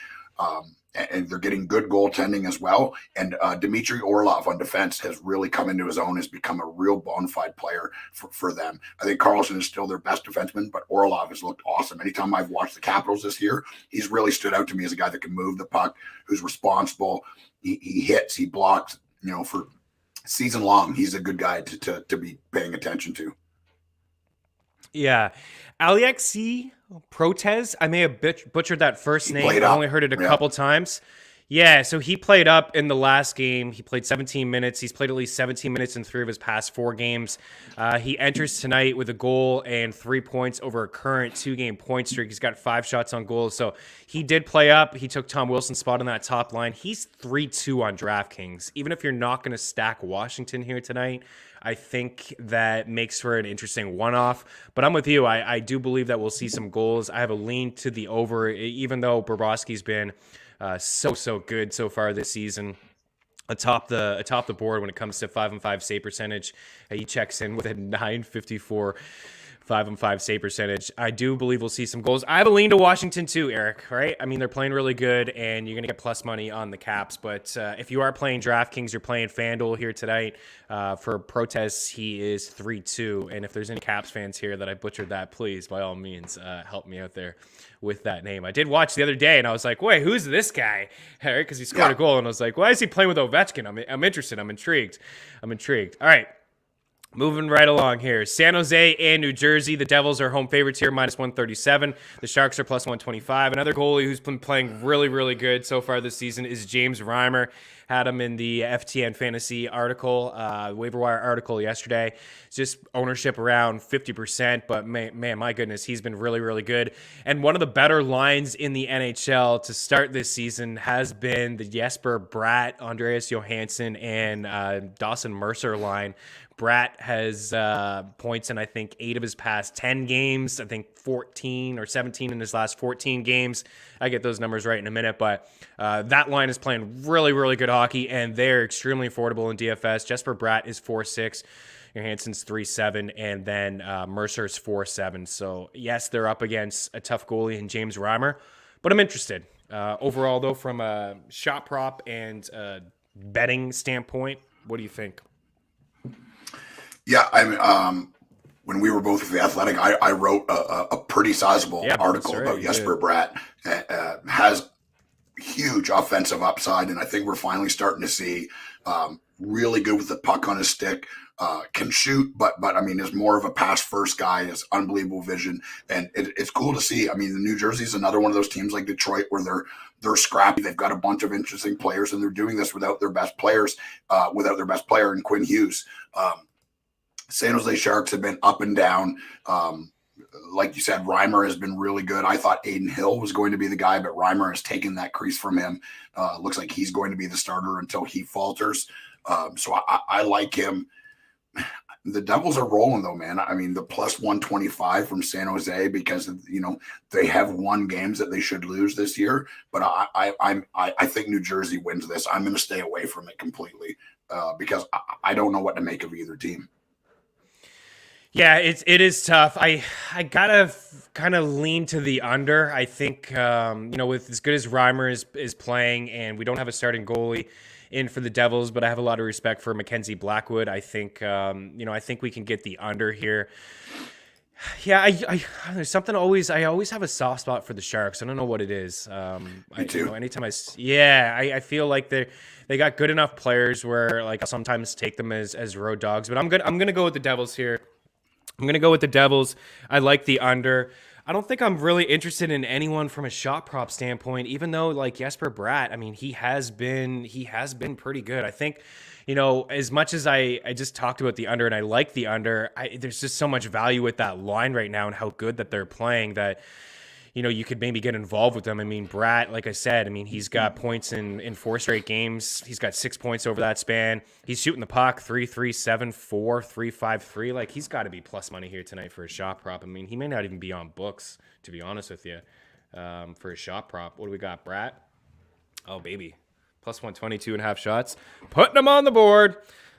And they're getting good goaltending as well. And Dmitry Orlov on defense has really come into his own, has become a real bona fide player for them. I think Karlsson is still their best defenseman, but Orlov has looked awesome. Anytime I've watched the Capitals this year, he's really stood out to me as a guy that can move the puck, who's responsible. He hits, he blocks, for season long. He's a good guy to be paying attention to. Yeah. Alexei Protez, I may have butchered that first name. I've only heard it a couple times. Yeah, so he played up in the last game. He played 17 minutes. He's played at least 17 minutes in 3 of his past 4 games. He enters tonight with a goal and 3 points over a current 2-game point streak. He's got 5 shots on goal. So he did play up. He took Tom Wilson's spot on that top line. He's 3-2 on DraftKings. Even if you're not going to stack Washington here tonight, I think that makes for an interesting one-off. But I'm with you. I do believe that we'll see some goals. I have a lean to the over, even though Bobrovsky's been so good so far this season. Atop the board when it comes to 5-on-5 save percentage. He checks in with a 954 5-on-5 save percentage. I do believe we'll see some goals. I have a lean to Washington too, Eric, right? I mean, they're playing really good, and you're going to get plus money on the Caps. But if you are playing DraftKings, you're playing FanDuel here tonight. For Protests, he is 3-2. And if there's any Caps fans here that I butchered that, please, by all means, help me out there with that name. I did watch the other day, and I was like, wait, who's this guy? Because he scored a goal, and I was like, why is he playing with Ovechkin? I'm interested. I'm intrigued. All right. Moving right along here. San Jose and New Jersey. The Devils are home favorites here, minus 137. The Sharks are plus 125. Another goalie who's been playing really, really good so far this season is James Reimer. Had him in the FTN Fantasy article, waiver wire article yesterday. It's just ownership around 50%, but man, my goodness, he's been really, really good. And one of the better lines in the NHL to start this season has been the Jesper Bratt, Andreas Johansson, and Dawson Mercer line. Bratt has points in, I think, 8 of his past 10 games. I think 14 or 17 in his last 14 games. I get those numbers right in a minute, but that line is playing really, really good hockey, and they're extremely affordable in DFS. Jesper Bratt is 4.6. Johansson's 3.7, and then Mercer's 4.7. So, yes, they're up against a tough goalie in James Reimer, but I'm interested. Overall, though, from a shot prop and betting standpoint, what do you think? Yeah, when we were both with The Athletic, I wrote a pretty sizable article about Jesper Bratt. Has huge offensive upside, and I think we're finally starting to see really good with the puck on his stick. Can shoot, but I mean, is more of a pass first guy. Has unbelievable vision, and it's cool to see. I mean, the New Jersey is another one of those teams like Detroit where they're scrappy. They've got a bunch of interesting players, and they're doing this without their best players, without their best player in Quinn Hughes. San Jose Sharks have been up and down. like you said, Reimer has been really good. I thought Aiden Hill was going to be the guy, but Reimer has taken that crease from him. Looks like he's going to be the starter until he falters. So I like him. The Devils are rolling though, man. I mean, the plus 125 from San Jose because they have won games that they should lose this year. But I think New Jersey wins this. I'm going to stay away from it completely because I don't know what to make of either team. Yeah, it is tough. I gotta kind of lean to the under. I think with as good as Reimer is playing, and we don't have a starting goalie in for the Devils, but I have a lot of respect for Mackenzie Blackwood. I think I think we can get the under here. Yeah, I there's something I always have a soft spot for the Sharks. I don't know what it is. Me too. Anytime I feel like they got good enough players where like I'll sometimes take them as road dogs, but I'm gonna go with the Devils here. I'm going to go with the Devils. I like the under. I don't think I'm really interested in anyone from a shot prop standpoint, even though like Jesper Bratt, I mean, he has been pretty good. I think, as much as I just talked about the under and I like the under, there's just so much value with that line right now and how good that they're playing that, you could maybe get involved with them. I mean, Bratt, like I said, he's got points in 4 straight games. He's got 6 points over that span. He's shooting the puck 3-3-7-4, 3-5-3. Like, he's got to be plus money here tonight for a shot prop. I mean, he may not even be on books, to be honest with you, for a shot prop. What do we got, Bratt? Oh, baby. Plus 122.5 shots. Putting him on the board.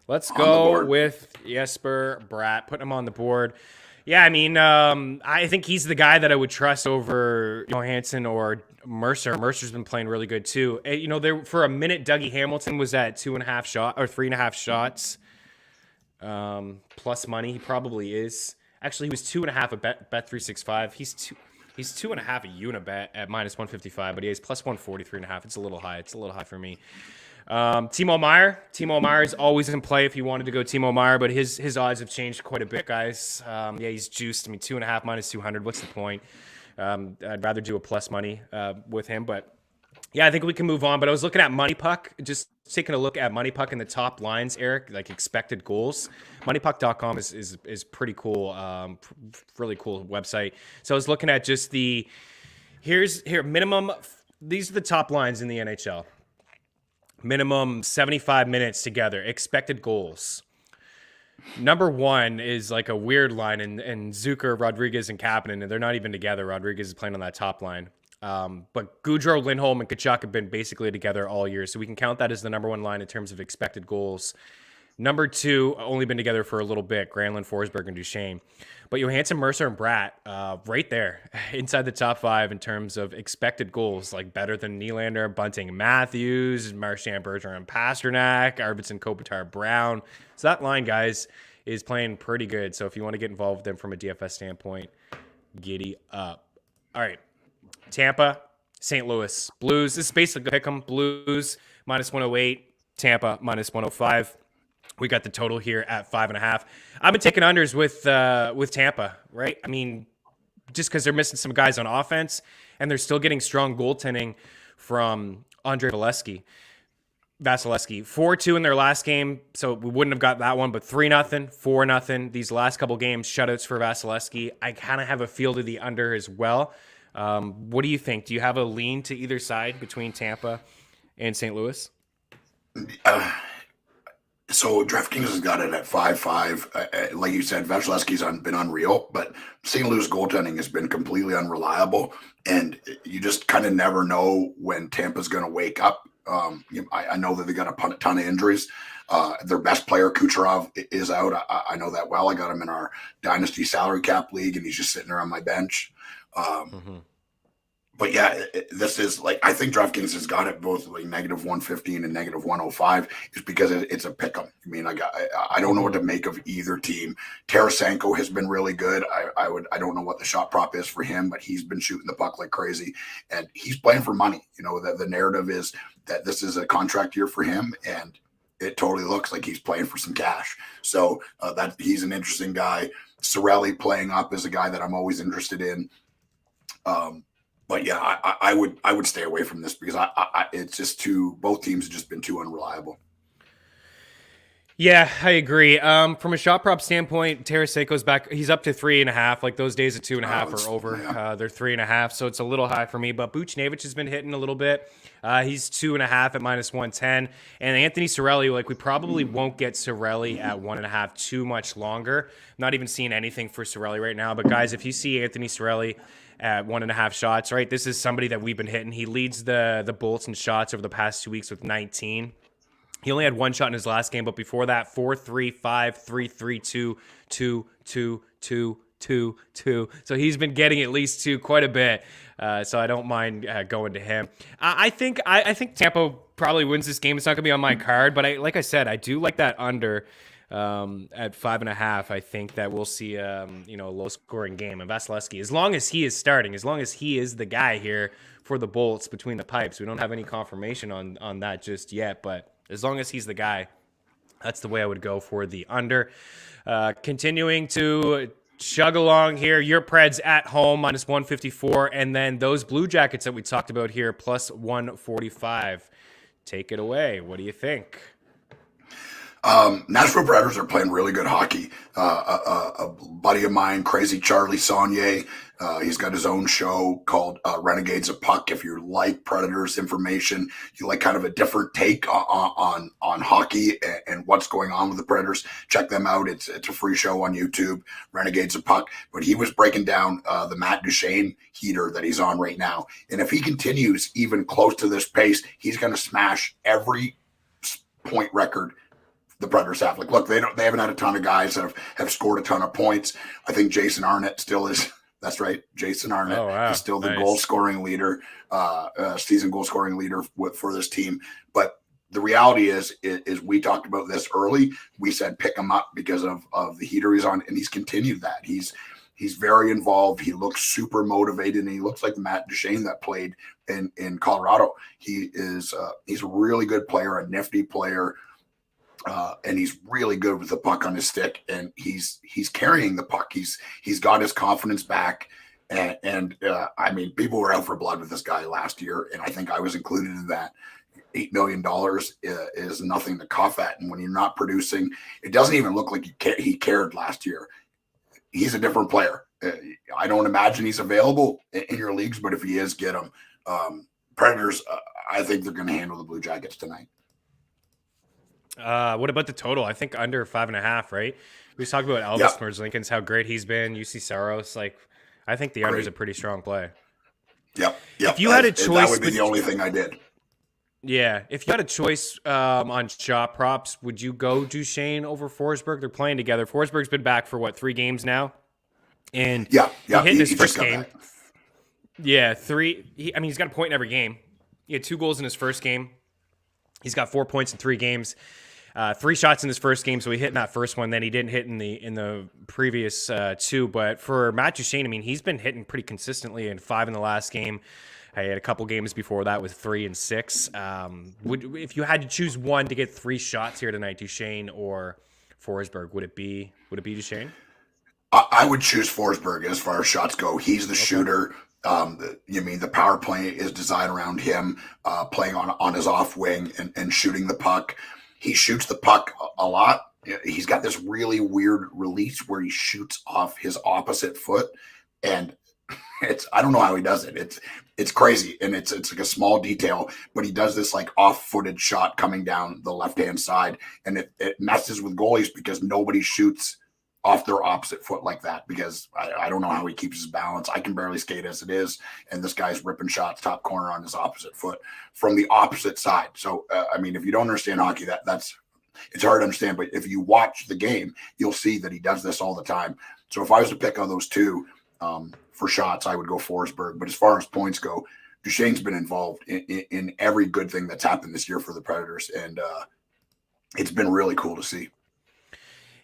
Let's go with Jesper Bratt. Putting him on the board. Yeah, I think he's the guy that I would trust over Johansson or Mercer. Mercer's been playing really good too. There for a minute, Dougie Hamilton was at 2.5 shot or 3.5 shots, plus money. He probably is. Actually, he was 2.5 at Bet365. He's 2.5 a Unibet at minus 155, but he has plus 143.5. It's a little high. It's a little high for me. Timo Meier is always in play if you wanted to go Timo Meier, but his odds have changed quite a bit, guys. He's juiced. 2.5 minus 200. What's the point? I'd rather do a plus money with him, but yeah, I think we can move on. But I was looking at Money Puck, just taking a look at Money Puck in the top lines, Eric, like expected goals. MoneyPuck.com is pretty cool, really cool website. So I was looking at just minimum. These are the top lines in the NHL. Minimum 75 minutes together. Expected goals. Number 1 is like a weird line, and Zucker, Rodriguez, and Kapanen, and they're not even together. Rodriguez is playing on that top line. But Gaudreau, Lindholm, and Tkachuk have been basically together all year, so we can count that as the number 1 line in terms of expected goals. Number 2, only been together for a little bit, Granlund, Forsberg, and Duchesne. But Johansson, Mercer, and Bratt, right there, inside the top 5 in terms of expected goals, like better than Nylander, Bunting, Matthews, Marchand, Bergeron, Pasternak, Arvidsson, Kopitar, Brown. So that line, guys, is playing pretty good. So if you want to get involved with them from a DFS standpoint, giddy up. All right, Tampa, St. Louis. Blues, this is basically pick 'em. Blues, minus 108. Tampa, minus 105. We got the total here at 5.5. I've been taking unders with Tampa, right? Just because they're missing some guys on offense, and they're still getting strong goaltending from Andre Vasilevsky. 4-2 in their last game, so we wouldn't have got that one, but 3-0, 4-0. These last couple games, shutouts for Vasilevsky. I kind of have a feel to the under as well. What do you think? Do you have a lean to either side between Tampa and St. Louis? So DraftKings has got it at 5-5. Like you said, Vasilevsky's been unreal, but St. Louis goaltending has been completely unreliable, and you just kind of never know when Tampa's going to wake up. I know that they got a ton of injuries. Their best player, Kucherov, is out. I know that well. I got him in our Dynasty salary cap league, and he's just sitting there on my bench. But yeah, this is like, I think DraftKings has got it both like negative 115 and negative 105 is because it's a pick 'em. I don't know what to make of either team. Tarasenko has been really good. I don't know what the shot prop is for him, but he's been shooting the puck like crazy, and he's playing for money. The narrative is that this is a contract year for him, and it totally looks like he's playing for some cash. So that he's an interesting guy. Cirelli playing up is a guy that I'm always interested in. But yeah, I would stay away from this because it's just both teams have just been too unreliable. Yeah, I agree. From a shot prop standpoint, Tarasenko's back. He's up to 3.5. Like those days of 2.5 are over. Yeah. They're 3.5, so it's a little high for me. But Buchnevich has been hitting a little bit. He's 2.5 at -110. And Anthony Cirelli, like we probably won't get Cirelli at 1.5 too much longer. Not even seeing anything for Cirelli right now. But guys, if you see Anthony Cirelli at 1.5 shots, right, this is somebody that we've been hitting. He leads the Bolts in shots over the past 2 weeks with 19. He only had one shot in his last game, but before that, 4-3, 5-3, 3-2, 2-2, 2-2. So he's been getting at least two quite a bit. So I don't mind going to him. I think Tampa probably wins this game. It's not going to be on my card, but like I said, I do like that under at 5.5. I think that we'll see a low scoring game. And Vasilevsky, as long as he is starting, as long as he is the guy here for the Bolts between the pipes, we don't have any confirmation on that just yet, but as long as he's the guy, that's the way I would go for the under. Continuing to chug along here, your Preds at home, -154, and then those Blue Jackets that we talked about here, +145. Take it away. What do you think? Nashville Predators are playing really good hockey. A buddy of mine, Crazy Charlie Saunier, he's got his own show called Renegades of Puck. If you like Predators information, you like kind of a different take on hockey and what's going on with the Predators, check them out. It's a free show on YouTube, Renegades of Puck. But he was breaking down the Matt Duchene heater that he's on right now. And if he continues even close to this pace, he's going to smash every point record the Predators have. Like, look, they haven't had a ton of guys that have scored a ton of points. I think Jason Arnott still is. That's right, Jason Arnott is still the goal scoring leader, season goal scoring leader for this team. But the reality is we talked about this early. We said pick him up because of the heater he's on, and he's continued that. He's very involved. He looks super motivated, and he looks like Matt Duchene that played in Colorado. He's a really good player, a nifty player. And he's really good with the puck on his stick, and he's carrying the puck. He's got his confidence back, and I mean, people were out for blood with this guy last year, and I think I was included in that. $8 million is nothing to cough at, and when you're not producing, it doesn't even look like he cared last year. He's a different player. I don't imagine he's available in your leagues, but if he is, get him. Predators, I think they're going to handle the Blue Jackets tonight. What about the total? I think under 5.5, right? We was talking about Elvis Merzlikins, how great he's been. UC Saros, like I think the under is a pretty strong play. Yep. If you had a choice, that would be the only thing I did. Yeah, if you had a choice on shot props, would you go Duchene over Forsberg? They're playing together. Forsberg's been back for 3 games now, and he hit in his first game. Back. Yeah, 3. He's got a point in every game. He had 2 goals in his first game. He's got 4 points in 3 games. 3 shots in his first game, so he hit in that first one. Then he didn't hit in the previous 2. But for Matt Duchene, he's been hitting pretty consistently in 5 in the last game. I had a couple games before that with 3 and 6. If you had to choose one to get 3 shots here tonight, Duchene or Forsberg, would it be Duchene? I would choose Forsberg as far as shots go. He's the shooter. The power play is designed around him playing on his off wing and shooting the puck. He shoots the puck a lot. He's got this really weird release where he shoots off his opposite foot, and I don't know how he does it. It's crazy, and it's like a small detail, but he does this like off-footed shot coming down the left-hand side, and it messes with goalies because nobody shoots off their opposite foot like that, because I don't know how he keeps his balance. I can barely skate as it is, and this guy's ripping shots top corner on his opposite foot from the opposite side. So, if you don't understand hockey, it's hard to understand, but if you watch the game, you'll see that he does this all the time. So if I was to pick on those two for shots, I would go Forsberg. But as far as points go, Duchene's been involved in every good thing that's happened this year for the Predators, and it's been really cool to see.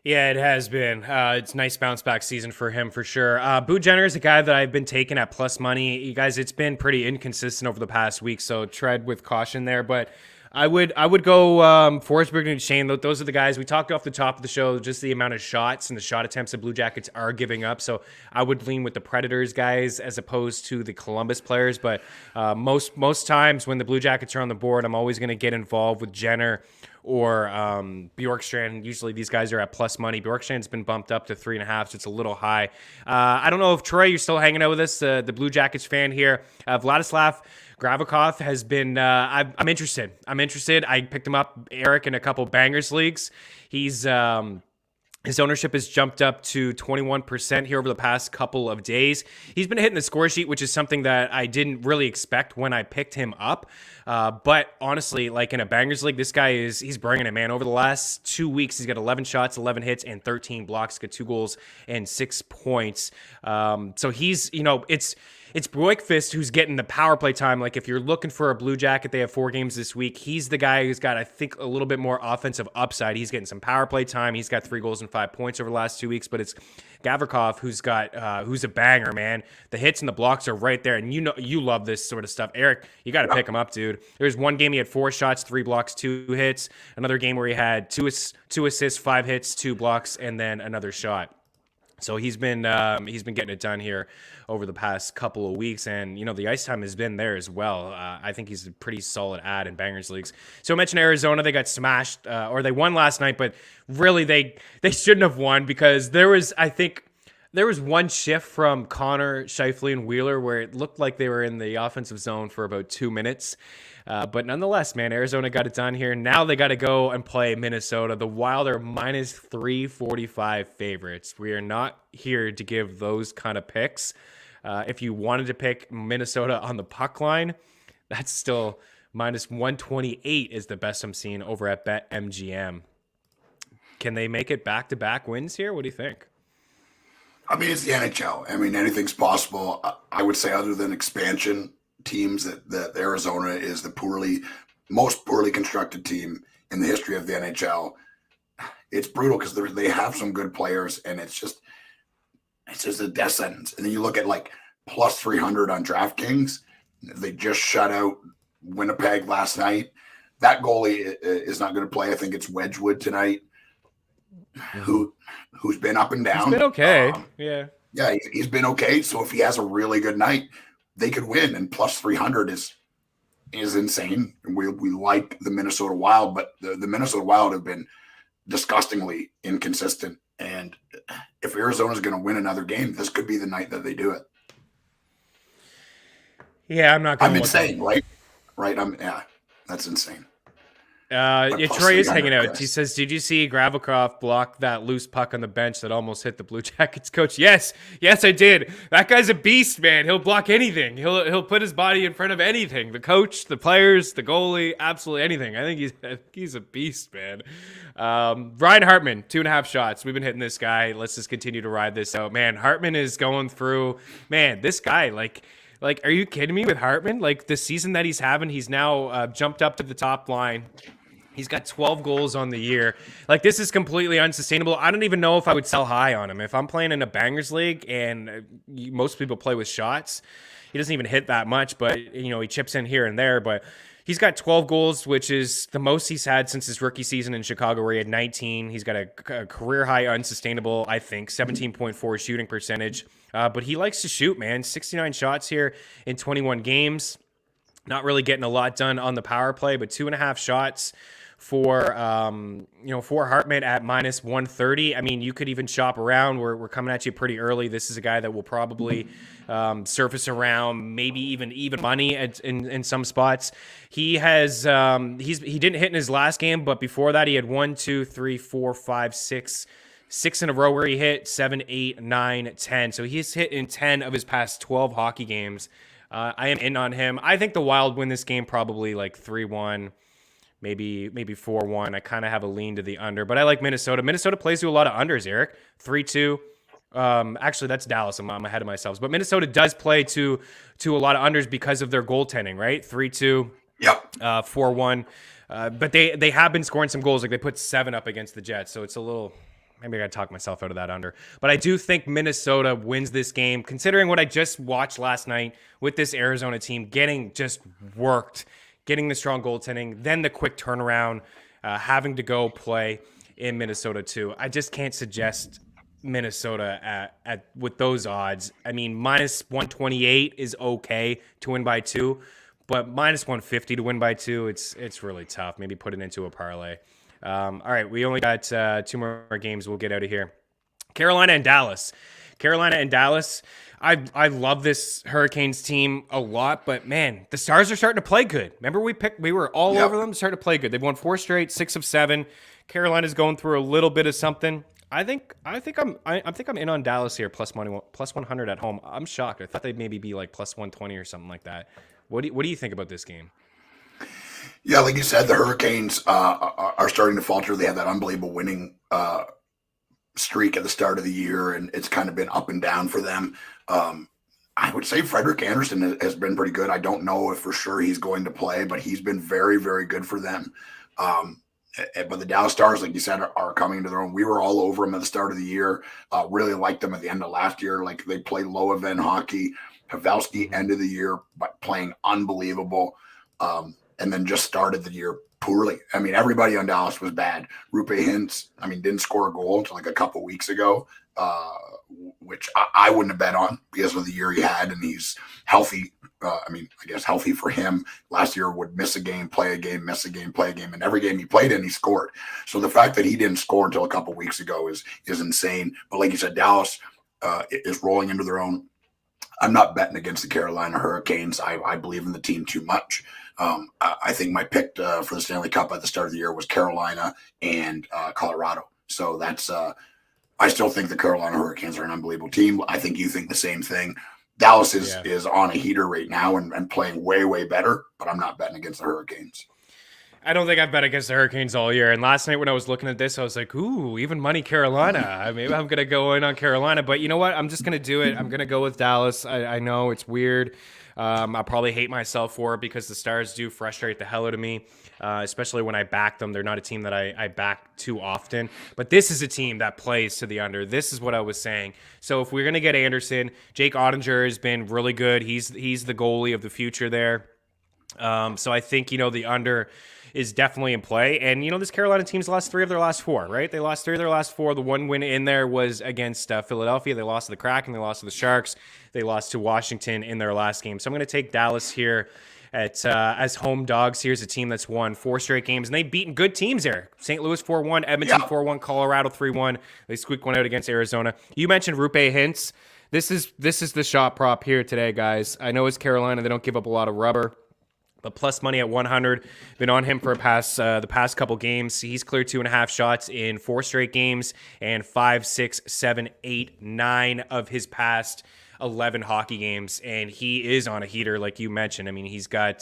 Yeah, it has been. It's a nice bounce back season for him for sure. Boo Jenner is a guy that I've been taking at plus money. You guys, it's been pretty inconsistent over the past week, so tread with caution there. But I would go Forsberg and Duchene. Those are the guys we talked off the top of the show, just the amount of shots and the shot attempts the Blue Jackets are giving up. So I would lean with the Predators guys as opposed to the Columbus players. But most times when the Blue Jackets are on the board, I'm always going to get involved with Jenner or Bjorkstrand. Usually these guys are at plus money. Bjorkstrand's been bumped up to 3.5, so it's a little high. I don't know if Troy, you're still hanging out with us, the Blue Jackets fan here. Vladislav Gravikov has been. I'm interested. I picked him up, Eric, in a couple bangers leagues. He's his ownership has jumped up to 21% here over the past couple of days. He's been hitting the score sheet, which is something that I didn't really expect when I picked him up. But honestly, like in a bangers league, this guy he's bringing it, man. Over the last 2 weeks, he's got 11 shots, 11 hits, and 13 blocks. He's got 2 goals and 6 points. So he's, it's Broikfist who's getting the power play time. Like if you're looking for a Blue Jacket, they have 4 games this week. He's the guy who's got, I think, a little bit more offensive upside. He's getting some power play time. He's got 3 goals and 5 points over the last 2 weeks, but it's Gavrikov who's a banger, man. The hits and the blocks are right there, and you love this sort of stuff. Eric, you got to pick him up, dude. There's one game he had 4 shots, 3 blocks, 2 hits. Another game where he had 2 assists, 5 hits, 2 blocks, and then another shot. So he's been getting it done here over the past couple of weeks, and the ice time has been there as well. I think he's a pretty solid ad in bangers leagues. So I mentioned Arizona, they got smashed, or they won last night, but really they shouldn't have won because there was one shift from Connor, Scheifele, and Wheeler where it looked like they were in the offensive zone for about 2 minutes. But nonetheless, man, Arizona got it done here. Now they got to go and play Minnesota. The Wild are minus 345 favorites. We are not here to give those kind of picks. If you wanted to pick Minnesota on the puck line, that's still minus 128 is the best I'm seeing over at BetMGM. Can they make it back-to-back wins here? What do you think? I mean, it's the NHL. I mean, anything's possible. I would say other than expansion teams that Arizona is the most poorly constructed team in the history of the NHL. It's brutal because they have some good players, and it's just a death sentence. And then you look at like plus 300 on DraftKings. They just shut out Winnipeg last night. That goalie is not going to play. I think it's Wedgwood tonight, who's been up and down. He's been okay. Yeah, he's been okay. So if he has a really good night, they could win. And plus 300 is insane. We like the Minnesota Wild, but the Minnesota Wild have been disgustingly inconsistent. And if Arizona's going to win another game, this could be the night that they do it. Yeah, I'm not going to. I'm insane, right? Right. That's insane. Troy is hanging out. He says, "Did you see Gravikov block that loose puck on the bench that almost hit the Blue Jackets coach?" Yes, I did. That guy's a beast, man. He'll block anything. He'll put his body in front of anything. The coach, the players, the goalie, absolutely anything. I think he's a beast, man. Ryan Hartman, 2.5 shots. We've been hitting this guy. Let's just continue to ride this out, man. Hartman is going through. Man, this guy, like, are you kidding me with Hartman? Like the season that he's having, he's now jumped up to the top line. He's got 12 goals on the year. Like, this is completely unsustainable. I don't even know if I would sell high on him. If I'm playing in a bangers league and most people play with shots, he doesn't even hit that much, but, he chips in here and there. But he's got 12 goals, which is the most he's had since his rookie season in Chicago, where he had 19. He's got a career high unsustainable, I think, 17.4 shooting percentage. But he likes to shoot, man. 69 shots here in 21 games. Not really getting a lot done on the power play, but 2.5 shots for Hartman at minus 130. I mean, you could even shop around. We're coming at you pretty early. This is a guy that will probably surface around, maybe even money in some spots. He has he didn't hit in his last game, but before that he had 1, 2, 3, 4, 5, 6 in a row where he hit 7, 8, 9, 10. So he's hit in 10 of his past 12 hockey games. I am in on him. I think the Wild win this game probably like 3-1. Maybe 4-1. I kind of have a lean to the under, but I like Minnesota. Minnesota plays to a lot of unders, Eric. 3-2. Actually, that's Dallas. I'm ahead of myself. But Minnesota does play to a lot of unders because of their goaltending, right? 3-2. Yep. 4-1. But they have been scoring some goals. Like they put 7 up against the Jets, so it's a little. Maybe I got to talk myself out of that under. But I do think Minnesota wins this game, considering what I just watched last night with this Arizona team getting just worked. Getting the strong goaltending, then the quick turnaround, having to go play in Minnesota too. I just can't suggest Minnesota with those odds. I mean, minus 128 is okay to win by 2, but minus 150 to win by 2, it's really tough. Maybe put it into a parlay. All right, we only got 2 more games. We'll get out of here. Carolina and Dallas. I love this Hurricanes team a lot, but man, the Stars are starting to play good. Remember we were all over them, starting to play good. They've won 4 straight, 6 of 7. Carolina's going through a little bit of something. I think I'm in on Dallas here, plus 100 at home. I'm shocked. I thought they'd maybe be like plus 120 or something like that. What do you think about this game? Yeah, like you said, the Hurricanes are starting to falter. They had that unbelievable winning streak at the start of the year, and it's kind of been up and down for them. I would say Frederik Andersen has been pretty good. I don't know if for sure he's going to play, but he's been very, very good for them. But the Dallas Stars, like you said, are coming into their own. We were all over them at the start of the year. Really liked them at the end of last year. Like they play low event hockey. Pavelski end of the year, but playing unbelievable. And then just started the year poorly. I mean, everybody on Dallas was bad. Rupe Hintz, didn't score a goal until like a couple weeks ago, which I wouldn't have bet on because of the year he had, and he's healthy. I guess healthy for him. Last year would miss a game, play a game, miss a game, play a game, and every game he played in, he scored. So the fact that he didn't score until a couple weeks ago is insane. But like you said, Dallas is rolling into their own. I'm not betting against the Carolina Hurricanes. I believe in the team too much. I think my pick for the Stanley Cup at the start of the year was Carolina and Colorado. So that's I still think the Carolina Hurricanes are an unbelievable team. I think you think the same thing. Dallas is on a heater right now and playing way, way better, but I'm not betting against the Hurricanes. I don't think I've bet against the Hurricanes all year. And last night when I was looking at this, I was like, ooh, even money Carolina. Maybe I'm going to go in on Carolina. But you know what? I'm just going to do it. I'm going to go with Dallas. I know it's weird. I'll probably hate myself for it because the Stars do frustrate the hell out of me, especially when I back them. They're not a team that I back too often. But this is a team that plays to the under. This is what I was saying. So if we're going to get Anderson, Jake Ottinger has been really good. He's the goalie of the future there. So I think, the under is definitely in play. And, this Carolina team's lost 3 of their last 4, right? They lost 3 of their last 4. The one win in there was against Philadelphia. They lost to the Kraken. They lost to the Sharks. They lost to Washington in their last game. So I'm going to take Dallas here as home dogs. Here's a team that's won 4 straight games, and they've beaten good teams there. St. Louis 4-1, Edmonton 4-1, Colorado 3-1. They squeaked one out against Arizona. You mentioned Rupe Hintz. This is the shot prop here today, guys. I know it's Carolina. They don't give up a lot of rubber. But plus money at 100. Been on him for the past couple games. He's cleared 2.5 shots in 4 straight games and 5, 6, 7, 8, 9 of his past 11 hockey games, and he is on a heater, like you mentioned. He's got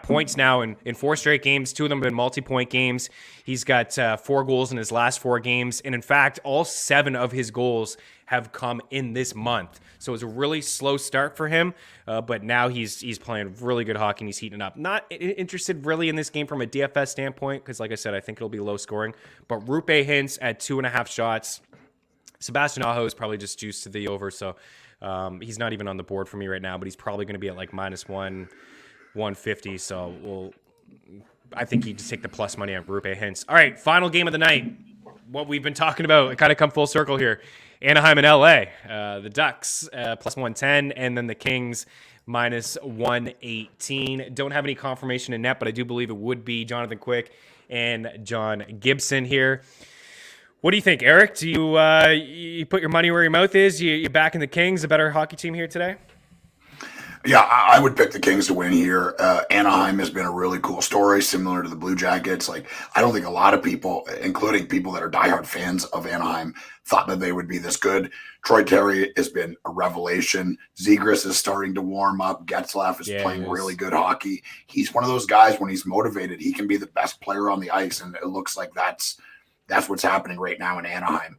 points now in 4 straight games. 2 of them have been multi-point games. He's got 4 goals in his last 4 games, and in fact, all 7 of his goals have come in this month. So it's a really slow start for him, but now he's playing really good hockey and he's heating up. Not interested really in this game from a DFS standpoint because, like I said, I think it'll be low scoring. But Rupe Hintz at 2.5 shots. Sebastian Aho is probably just juiced to the over, so he's not even on the board for me right now, but he's probably going to be at like minus 150. So I think you just take the plus money on Rupe Hintz. All right, final game of the night. What we've been talking about, kind of come full circle here. Anaheim and LA, the Ducks plus 110, and then the Kings minus 118. Don't have any confirmation in net, but I do believe it would be Jonathan Quick and John Gibson here. What do you think, Eric? Do you put your money where your mouth is? You backing the Kings, a better hockey team here today? Yeah, I would pick the Kings to win here. Anaheim has been a really cool story, similar to the Blue Jackets. Like, I don't think a lot of people, including people that are diehard fans of Anaheim, thought that they would be this good. Troy Terry has been a revelation. Zegras is starting to warm up. Getzlaf is playing really good hockey. He's one of those guys, when he's motivated, he can be the best player on the ice, and it looks like that's what's happening right now in Anaheim.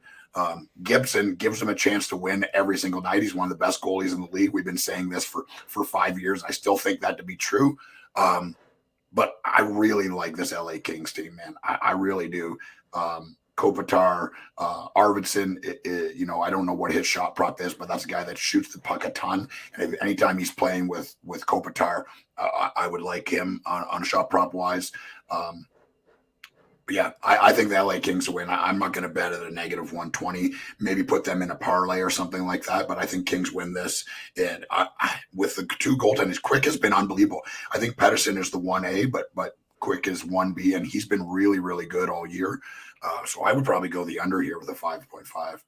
Gibson gives him a chance to win every single night. He's one of the best goalies in the league. We've been saying this for 5 years. I still think that to be true. But I really like this LA Kings team, man. I really do. Kopitar, Arvidsson, I don't know what his shot prop is, but that's a guy that shoots the puck a ton. And anytime he's playing with Kopitar, I would like him on shot prop wise. yeah, I think the LA Kings win. I'm not going to bet at a negative 120. Maybe put them in a parlay or something like that. But I think Kings win this. And with the two goaltenders, Quick has been unbelievable. I think Pedersen is the 1A, but Quick is 1B, and he's been really, really good all year. So I would probably go the under here with a 5.5.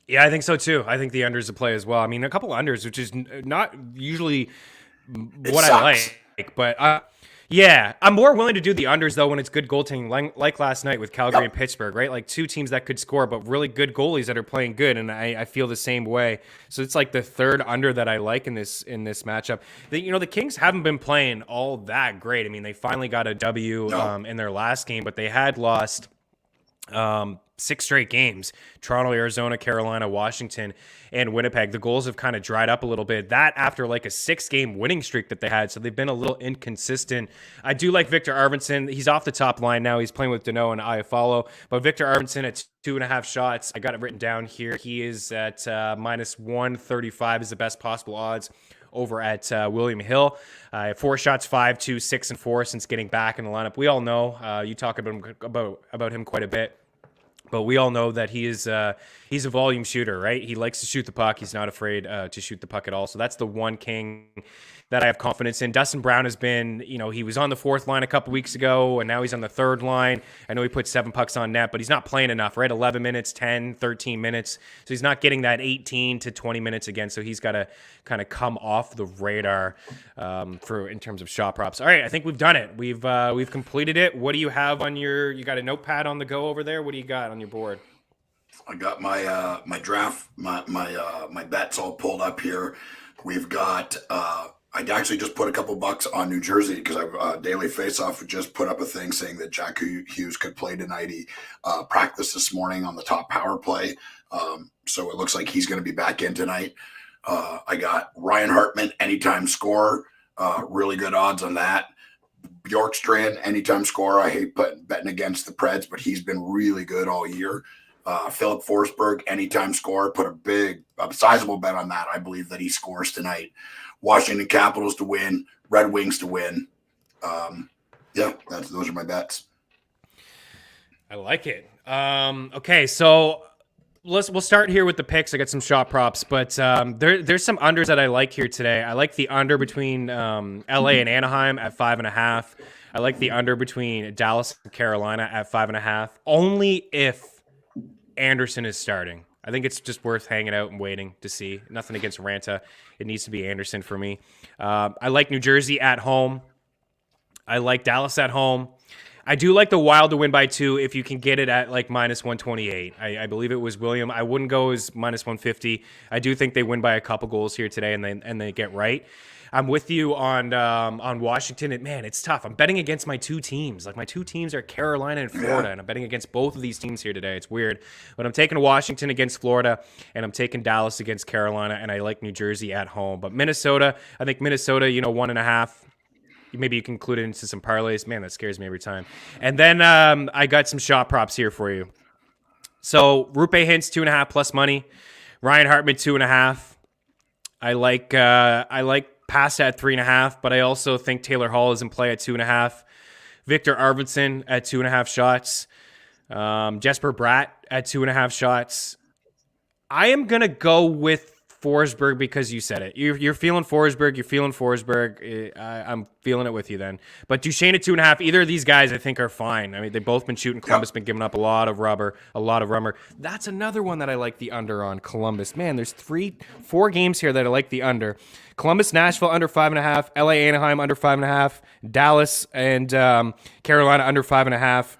Yeah, I think so too. I think the under is a play as well. I mean, a couple unders, which is not usually what I like, but yeah, I'm more willing to do the unders though when it's good goaltending, like last night with Calgary and Pittsburgh, right? Like two teams that could score, but really good goalies that are playing good, and I feel the same way. So it's like the third under that I like in this matchup. The Kings haven't been playing all that great. I mean, they finally got a W in their last game, but they had lost 6 straight games: Toronto, Arizona, Carolina, Washington, and Winnipeg. The goals have kind of dried up a little bit. That after like a 6-game winning streak that they had, so they've been a little inconsistent. I do like Victor Arvidsson. He's off the top line now. He's playing with Danault and Iafallo, but Victor Arvidsson at 2.5 shots. I got it written down here. He is at minus 135 is the best possible odds over at William Hill. 4 shots, 5, 2, 6, and 4 since getting back in the lineup. We all know you talk about him quite a bit. But we all know that he's a volume shooter, right? He likes to shoot the puck. He's not afraid to shoot the puck at all. So that's the one king that I have confidence in. Dustin Brown has been, he was on the 4th line a couple weeks ago, and now he's on the 3rd line. I know he put 7 pucks on net, but he's not playing enough, right? 11 minutes, 10, 13 minutes. So he's not getting that 18 to 20 minutes again. So he's got to kind of come off the radar in terms of shot props. All right, I think we've done it. We've completed it. What do you have on you got a notepad on the go over there? What do you got on your board? I got my draft, my bets all pulled up here. We've got I actually just put a couple bucks on New Jersey because Daily Faceoff just put up a thing saying that Jack Hughes could play tonight. He practiced this morning on the top power play, so it looks like he's going to be back in tonight. I got Ryan Hartman anytime scorer, really good odds on that. Bjorkstrand anytime scorer. I hate betting against the Preds, but he's been really good all year. Philip Forsberg anytime scorer. Put a sizable bet on that. I believe that he scores tonight. Washington Capitals to win, Red Wings to win. Those are my bets. I like it. Okay, so we'll start here with the picks. I got some shot props, but there's some unders that I like here today. I like the under between LA and Anaheim at 5.5. I like the under between Dallas and Carolina at 5.5. Only if Anderson is starting. I think it's just worth hanging out and waiting to see. Nothing against Ranta. It needs to be Anderson for me. I like New Jersey at home. I like Dallas at home. I do like the Wild to win by 2 if you can get it at like minus 128. I believe it was William. I wouldn't go as minus 150. I do think they win by a couple goals here today and they get right. I'm with you on Washington. It's tough. I'm betting against my 2 teams. Like my 2 teams are Carolina and Florida, and I'm betting against both of these teams here today. It's weird. But I'm taking Washington against Florida, and I'm taking Dallas against Carolina, and I like New Jersey at home. But Minnesota, I think Minnesota, 1.5. Maybe you can include it into some parlays. Man, that scares me every time. And then I got some shot props here for you. So Rupe Hintz 2.5 plus money. Ryan Hartman 2.5. I like Pasta at 3.5, but I also think Taylor Hall is in play at 2.5. Victor Arvidsson at 2.5 shots. Jesper Bratt at 2.5 shots. I am gonna go with Forsberg because you said it. You're feeling Forsberg. You're feeling Forsberg. I'm feeling it with you then. But Duchesne at 2.5. Either of these guys I think are fine. I mean, they've both been shooting. Columbus been giving up a lot of rubber. That's another one that I like the under on Columbus. Man, there's 4 games here that I like the under. Columbus, Nashville under 5.5. LA, Anaheim under 5.5. Dallas and Carolina under 5.5.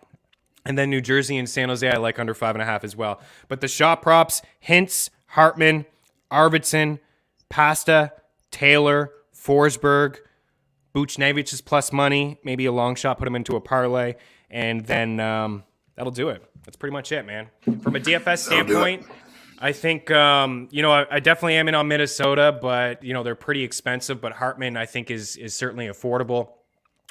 And then New Jersey and San Jose I like under 5.5 as well. But the shot props: Hintz, Hartman, Arvidsson, Pasta, Taylor, Forsberg, Buchnevich is plus money. Maybe a long shot, put him into a parlay, and then that'll do it. That's pretty much it, man. From a DFS standpoint, I think I definitely am in on Minnesota, but they're pretty expensive. But Hartman, I think, is certainly affordable.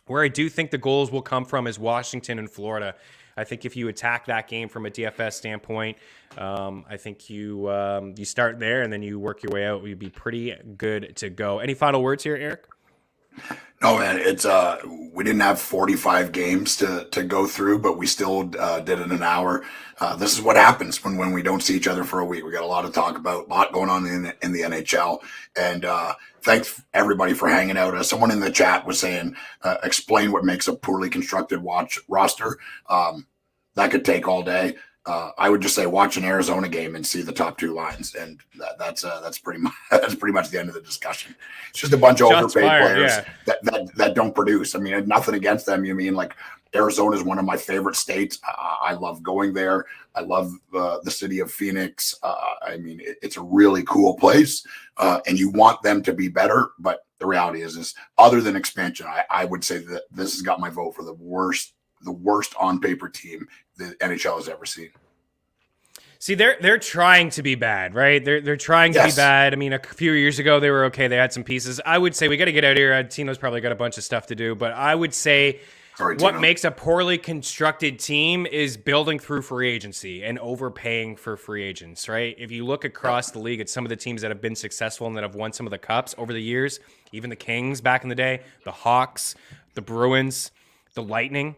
Where I do think the goals will come from is Washington and Florida. I think if you attack that game from a DFS standpoint, I think you start there and then you work your way out. You'd be pretty good to go. Any final words here, Eric? No, man, it's we didn't have 45 games to go through, but we still did it in an hour. This is what happens when we don't see each other for a week. We got a lot to talk about, a lot going on in the NHL, and thanks everybody for hanging out. Someone in the chat was saying, explain what makes a poorly constructed watch roster. That could take all day. I would just say watch an Arizona game and see the top two lines, and that's pretty much the end of the discussion. It's just a bunch of overpaid players that don't produce. I mean, nothing against them. You mean like Arizona is one of my favorite states. I love going there. I love the city of Phoenix. I mean, it's a really cool place, and you want them to be better. But the reality is other than expansion, I would say that this has got my vote for the worst on paper team the NHL has ever seen. See, they're trying to be bad, right? They're trying to be bad. I mean, a few years ago they were okay. They had some pieces. I would say we got to get out of here. Tino's probably got a bunch of stuff to do, but I would say what makes a poorly constructed team is building through free agency and overpaying for free agents, right? If you look across the league at some of the teams that have been successful and that have won some of the cups over the years, even the Kings back in the day, the Hawks, the Bruins, the Lightning,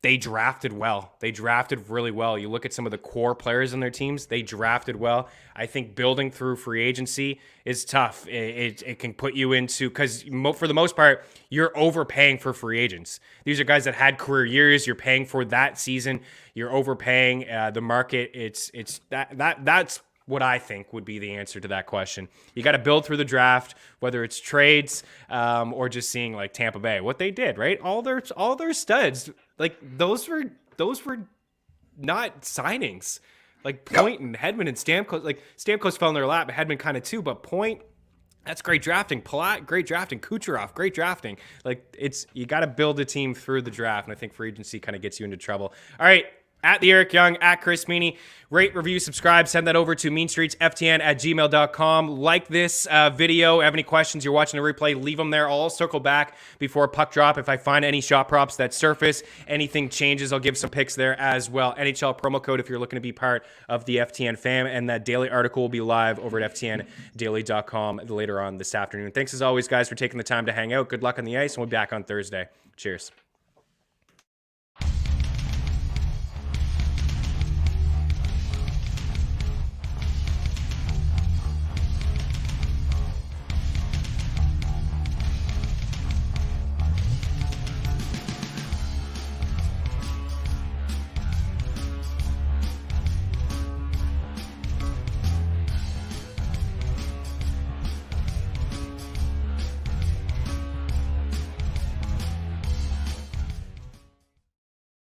they drafted well. They drafted really well. You look at some of the core players in their teams, they drafted well. I think building through free agency is tough. It can put you into, because for the most part, you're overpaying for free agents. These are guys that had career years. You're paying for that season. You're overpaying the market. That's what I think would be the answer to that question. You got to build through the draft, whether it's trades or just seeing like Tampa Bay, what they did, right? All their studs, like those were not signings. Like Point and Hedman and Stamkos, like Stamkos fell in their lap, but Hedman kind of too. But Point, that's great drafting. Palat, great drafting. Kucherov, great drafting. Like you got to build a team through the draft, and I think free agency kind of gets you into trouble. All right. At the Eric Young, at Chris Meaney. Rate, review, subscribe. Send that over to meanstreetsftn@gmail.com. Like this video. Have any questions? You're watching the replay, leave them there. I'll circle back before puck drop. If I find any shot props that surface, anything changes, I'll give some picks there as well. NHL promo code if you're looking to be part of the FTN fam. And that daily article will be live over at ftndaily.com later on this afternoon. Thanks as always, guys, for taking the time to hang out. Good luck on the ice, and we'll be back on Thursday. Cheers.